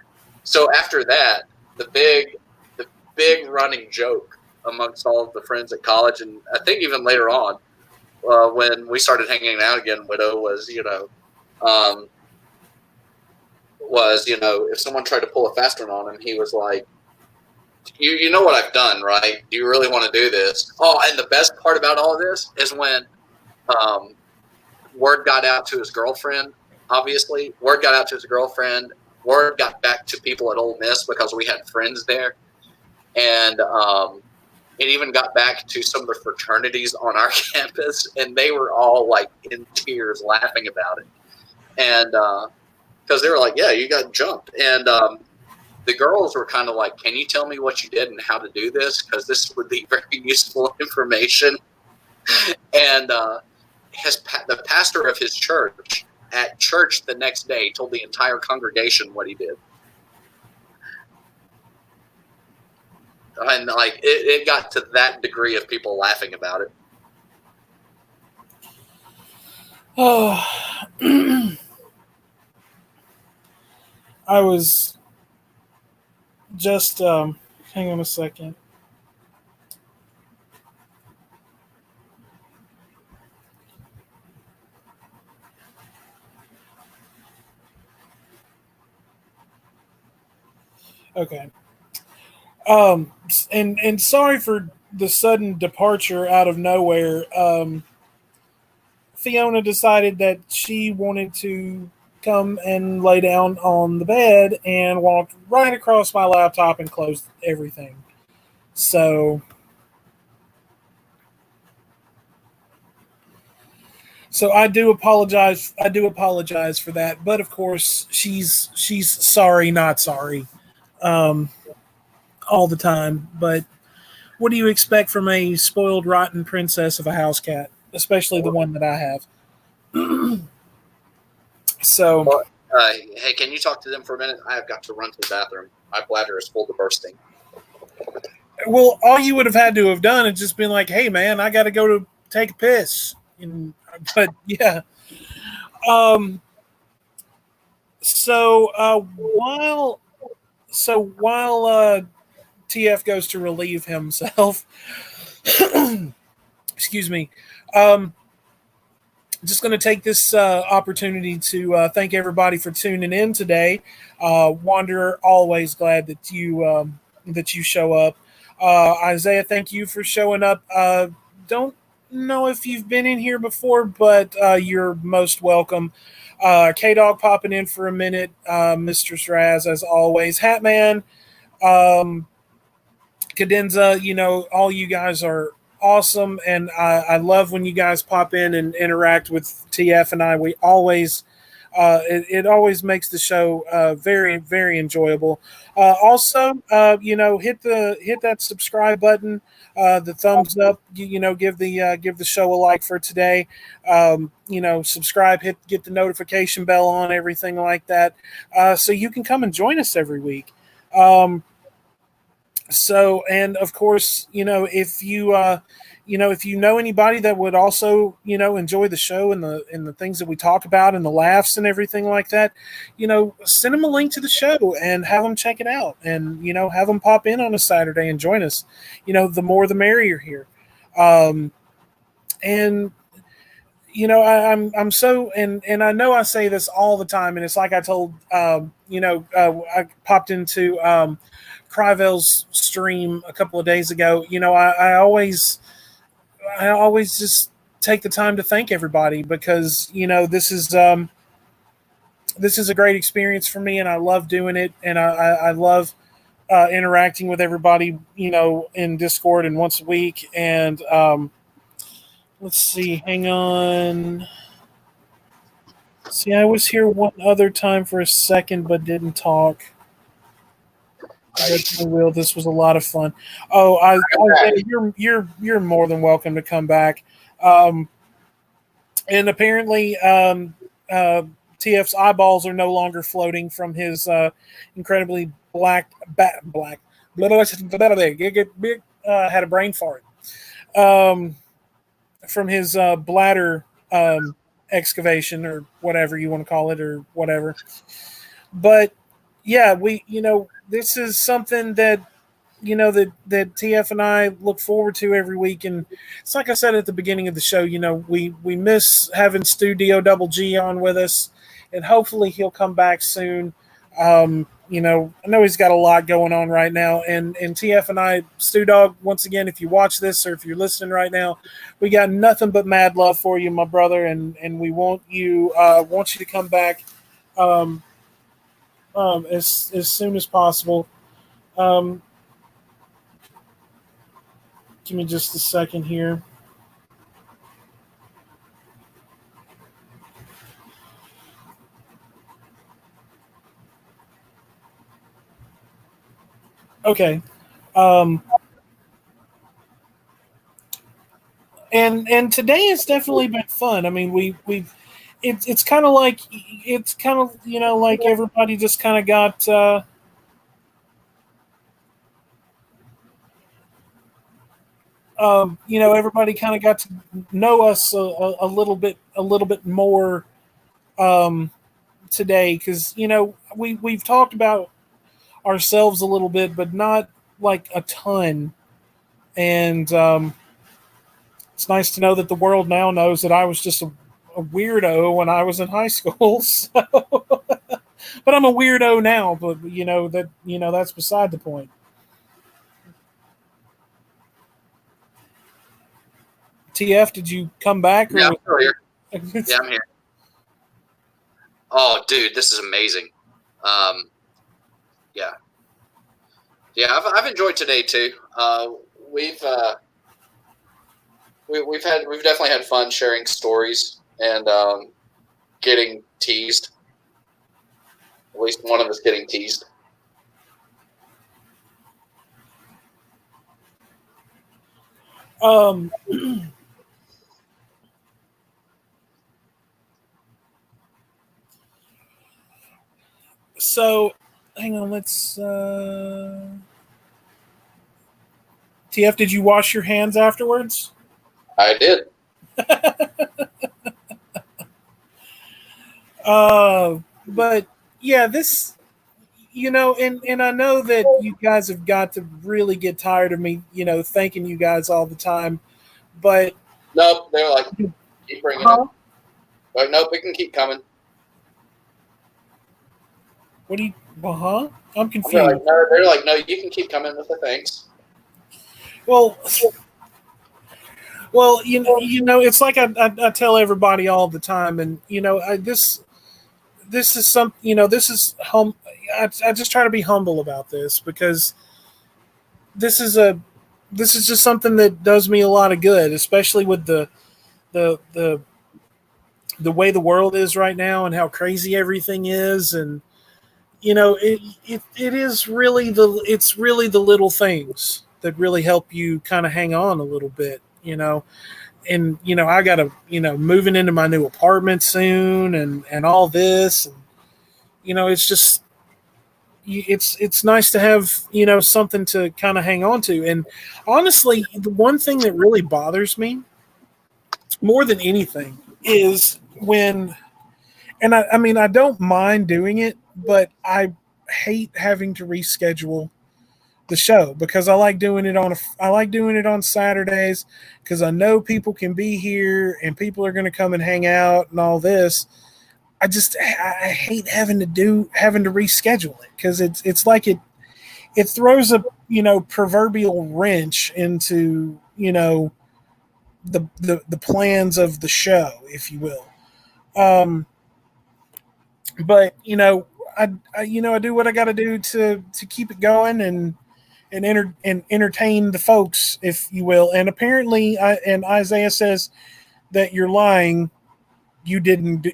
so after that, the big running joke amongst all of the friends at college, and I think even later on, when we started hanging out again, Widow was, if someone tried to pull a fast one on him, he was like, You know what I've done, right? Do you really want to do this? Oh, and the best part about all of this is when word got out to his girlfriend, obviously. Word got out to his girlfriend. Word got back to people at Ole Miss because we had friends there. And it even got back to some of the fraternities on our campus, and they were all, like, in tears laughing about it. And because they were like, yeah, you got jumped. And the girls were kind of like, can you tell me what you did and how to do this? Because this would be very useful information. And the pastor of his church, at church the next day, told the entire congregation what he did. And, like, it got to that degree of people laughing about it. Oh, I was just, hang on a second. Okay. And sorry for the sudden departure out of nowhere. Fiona decided that she wanted to come and lay down on the bed and walked right across my laptop and closed everything. So So I do apologize. I do apologize for that. But of course, she's sorry, not sorry, um, all the time. But what do you expect from a spoiled, rotten princess of a house cat, especially the one that I have? So, Well, hey, can you talk to them for a minute? I have got to run to the bathroom. My bladder is full to bursting. well, all you would have had to have done is just been like, "Hey, man, I got to go to take a piss." But yeah. Um, so while TF goes to relieve himself, excuse me. Um, just going to take this opportunity to thank everybody for tuning in today. Wanderer, always glad that you show up. Isaiah, thank you for showing up. Don't know if you've been in here before, but you're most welcome. K Dog popping in for a minute. Mistress Raz, as always. Hatman, um, Cadenza, all you guys are awesome, and I love when you guys pop in and interact with TF and I. We always, it always makes the show very, very enjoyable. Also, hit that subscribe button, the thumbs up. Give the show a like for today. Subscribe, get the notification bell on, everything like that, so you can come and join us every week. So, and of course, if you know anybody that would also, enjoy the show and the things that we talk about and the laughs and everything like that, send them a link to the show and have them check it out, and have them pop in on a Saturday and join us. The more the merrier here. And I'm so, and I know I say this all the time, and it's like I told I popped into Kryvel's stream a couple of days ago. I always just take the time to thank everybody, because this is a great experience for me, and I love doing it, and I love interacting with everybody, in Discord and once a week. And let's see, hang on. See, I was here one other time for a second, but didn't talk. This was a lot of fun. Oh, you're more than welcome to come back. And apparently, TF's eyeballs are no longer floating from his incredibly black. Had a brain fart. From his bladder excavation, or whatever you want to call it, or whatever. But yeah, this is something that that TF and I look forward to every week. And it's like I said at the beginning of the show, we miss having StooDogg on with us, and hopefully he'll come back soon. I know he's got a lot going on right now, and TF and I, StooDogg, once again, if you watch this or if you're listening right now, we got nothing but mad love for you, my brother, and we want you to come back as soon as possible. Give me just a second here. Okay. And today has definitely been fun. I mean, it's kind of like like everybody just kind of got everybody kind of got to know us a little bit more today, because we've talked about ourselves a little bit, but not like a ton. And it's nice to know that the world now knows that I was just a weirdo when I was in high school. So, but I'm a weirdo now. But that's beside the point. TF, did you come back? Yeah, I'm still here. Yeah, I'm here. Oh, dude, this is amazing. Yeah. I've enjoyed today too. We've definitely had fun sharing stories and getting teased. At least one of us getting teased. So, hang on. Let's. TF, did you wash your hands afterwards? I did. But yeah, this, and I know that you guys have got to really get tired of me, thanking you guys all the time. But nope, they're like, keep bringing it. But nope, it can keep coming. What do you? I'm confused. They're like, no, you can keep coming with the thanks. Well, it's like I tell everybody all the time, and this is some, this is I just try to be humble about this, because this is just something that does me a lot of good, especially with the way the world is right now and how crazy everything is, and it is really it's really the little things that really help you kind of hang on a little bit, and I gotta moving into my new apartment soon, and all this, and it's just it's nice to have something to kind of hang on to. And honestly, the one thing that really bothers me more than anything is when, and I mean, I don't mind doing it, but I hate having to reschedule the show, because I like doing it on Saturdays, because I know people can be here and people are going to come and hang out and all this. I hate having to reschedule it, because it's like it throws a proverbial wrench into the plans of the show, if you will. But I do what I got to do to keep it going and entertain the folks, if you will. And apparently, and Isaiah says that you're lying. You didn't do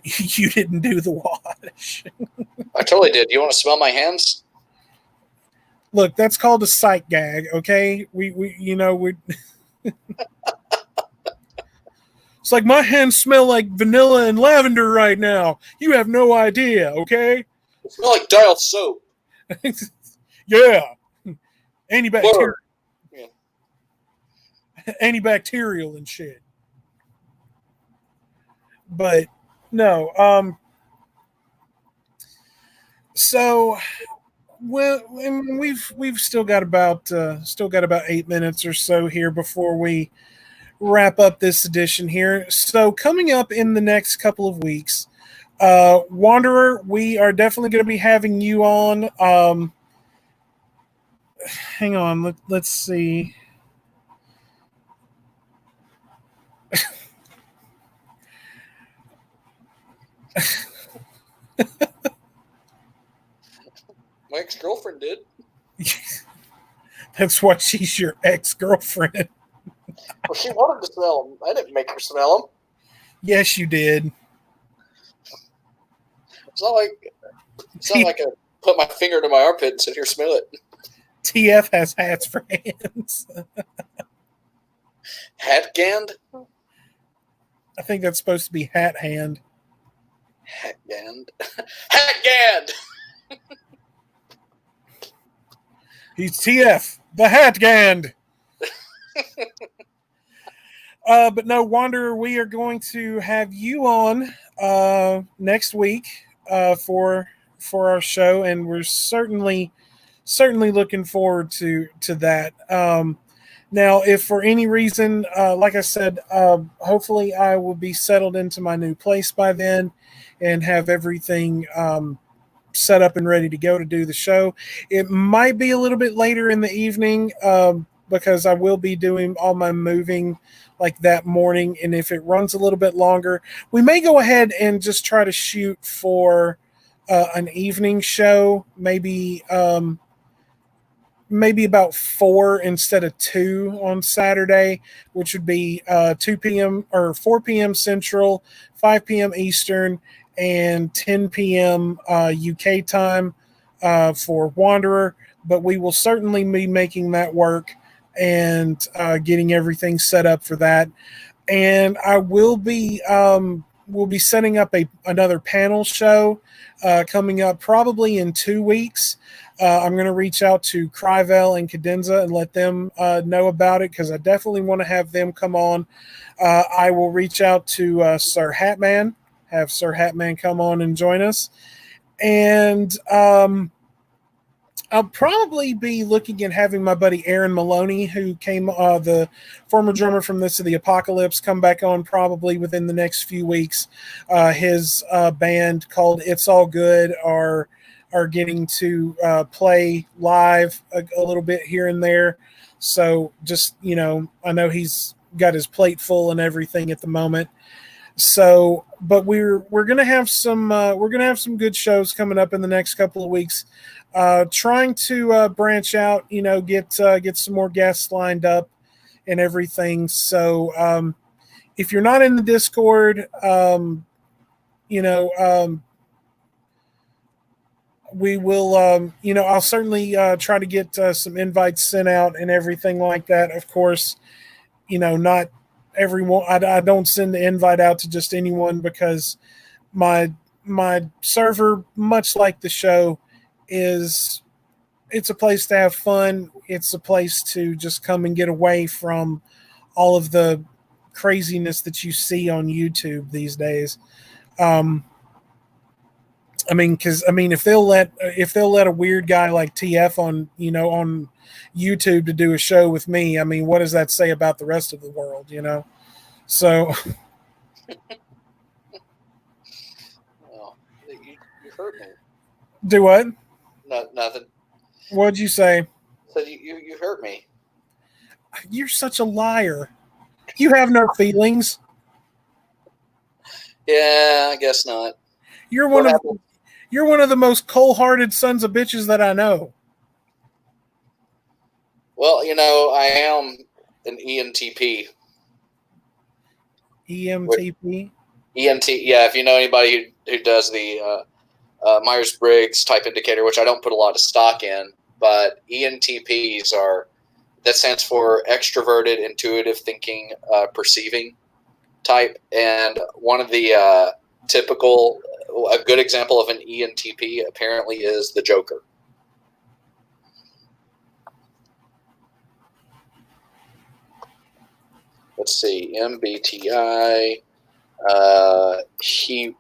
the wash. I totally did. You want to smell my hands? Look, that's called a sight gag. Okay, we It's like my hands smell like vanilla and lavender right now. You have no idea, okay? It smells like dial soap. Yeah. Antibacterial. Yeah. Antibacterial and shit. But no, so we've still got about 8 minutes or so here before we wrap up this edition here. So coming up in the next couple of weeks, Wanderer, we are definitely going to be having you on. Hang on, let's see. My ex-girlfriend did. That's why she's your ex-girlfriend. Well, she wanted to smell them. I didn't make her smell them. Yes, you did. It's not like I put my finger to my armpit and sit here smell it. TF has hats for hands. Hat gand? I think that's supposed to be hat hand. Hat gand. Hat gand! He's TF, the hat gand. But no, Wanderer, we are going to have you on next week for our show, and we're certainly looking forward to that. Now, if for any reason, like I said, hopefully I will be settled into my new place by then and have everything set up and ready to go to do the show. It might be a little bit later in the evening because I will be doing all my moving like that morning. And if it runs a little bit longer, we may go ahead and just try to shoot for an evening show, maybe maybe about 4 instead of 2 on Saturday, which would be 2 p.m. or 4 p.m. Central, 5 p.m. Eastern, and 10 p.m. UK time for Wanderer. But we will certainly be making that work and getting everything set up for that. And I will be we'll be setting up another panel show coming up probably in 2 weeks. I'm going to reach out to Kryvel and Cadenza and let them know about it, because I definitely want to have them come on. I will reach out to Sir Hatman, have Sir Hatman come on and join us. And I'll probably be looking at having my buddy Aaron Maloney, who came, the former drummer from This of the Apocalypse, come back on probably within the next few weeks. His band called It's All Good are getting to play live a little bit here and there. So just, I know he's got his plate full and everything at the moment. So, but we're gonna have some good shows coming up in the next couple of weeks. Trying to branch out, get some more guests lined up and everything. So if you're not in the Discord, we will, I'll certainly try to get some invites sent out and everything like that. Of course, not everyone. I don't send the invite out to just anyone, because my server, much like the show, it's a place to have fun. It's a place to just come and get away from all of the craziness that you see on YouTube these days. If they'll let a weird guy like TF on YouTube to do a show with me, what does that say about the rest of the world? So. Well, you hurt me. Do what? No, nothing. What'd you say? So you hurt me. You're such a liar. You have no feelings. Yeah, I guess not. You're one of the most cold-hearted sons of bitches that I know. Well, I am an ENTP. EMTP? ENT, yeah. If you know anybody who does the Myers-Briggs type indicator, which I don't put a lot of stock in, but ENTPs that stands for extroverted, intuitive thinking, perceiving type. And one of the a good example of an ENTP apparently is the Joker. Let's see, MBTI,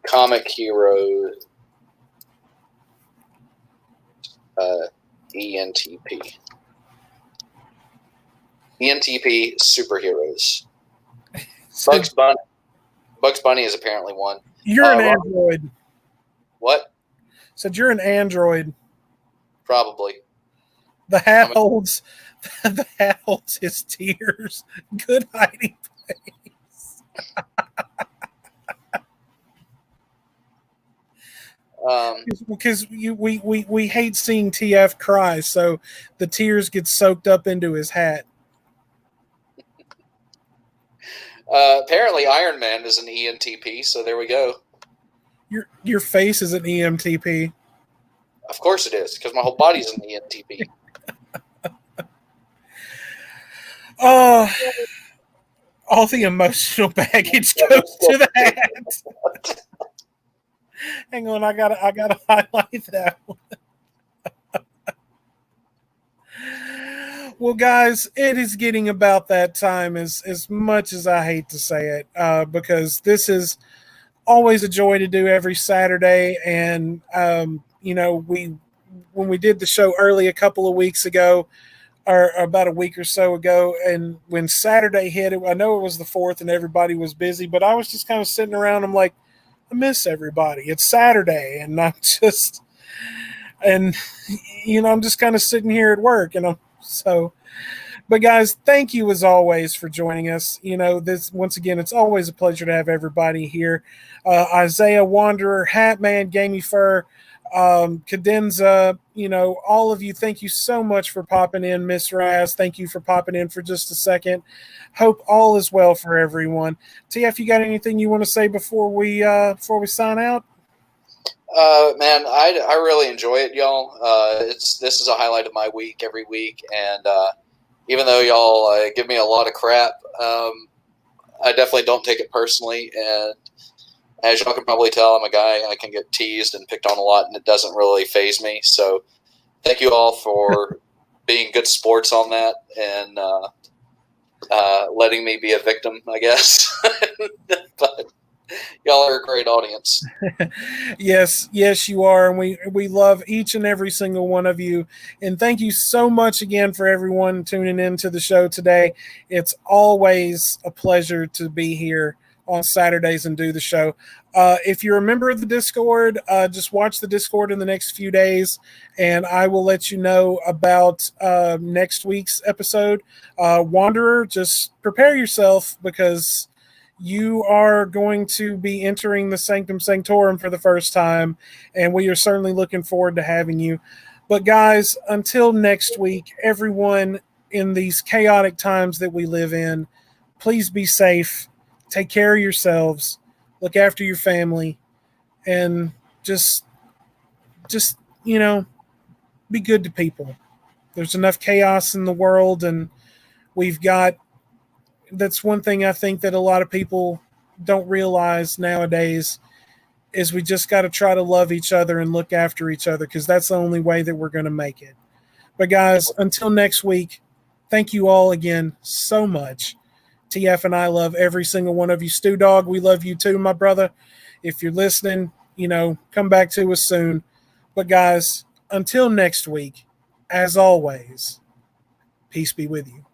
comic hero, ENTP. ENTP superheroes. Bugs Bunny is apparently one. You're an android. What? Said you're an android. Probably. The hat holds his tears. Good hiding place. Because we hate seeing TF cry, so the tears get soaked up into his hat. Apparently Iron Man is an ENTP, so there we go. Your face is an EMTP. Of course it is, because my whole body's an ENTP. All the emotional baggage goes to the hat. Hang on, I gotta highlight that one. Well, guys, it is getting about that time, as much as I hate to say it, because this is always a joy to do every Saturday. And, when we did the show early a couple of weeks ago, or about a week or so ago, and when Saturday hit, I know it was the 4th and everybody was busy, but I was just kind of sitting around. I'm like, I miss everybody. It's Saturday, and I'm just kind of sitting here at work, and but guys, thank you as always for joining us. Once again, it's always a pleasure to have everybody here. Isaiah, Wanderer, Hatman, Gamey Fur, Cadenza, all of you, thank you so much for popping in. Miss Raz, thank you for popping in for just a second. Hope all is well for everyone. TF, you got anything you want to say before we sign out? Man, I really enjoy it, y'all. This is a highlight of my week every week, and even though y'all give me a lot of crap, I definitely don't take it personally. And as y'all can probably tell, I'm a guy, I can get teased and picked on a lot, and it doesn't really faze me. So thank you all for being good sports on that and letting me be a victim, I guess. But y'all are a great audience. Yes, you are, and we love each and every single one of you. And thank you so much again for everyone tuning in to the show today. It's always a pleasure to be here on Saturdays and do the show. If you're a member of the Discord, just watch the Discord in the next few days, and I will let you know about next week's episode. Wanderer, just prepare yourself because you are going to be entering the Sanctum Sanctorum for the first time, and we are certainly looking forward to having you. But guys, until next week, everyone, in these chaotic times that we live in, please be safe. Take care of yourselves, look after your family, and just be good to people. There's enough chaos in the world, and that's one thing I think that a lot of people don't realize nowadays is we just got to try to love each other and look after each other, because that's the only way that we're going to make it. But guys, until next week, thank you all again so much. TF and I love every single one of you. StooDogg, we love you too, my brother. If you're listening, come back to us soon. But guys, until next week, as always, peace be with you.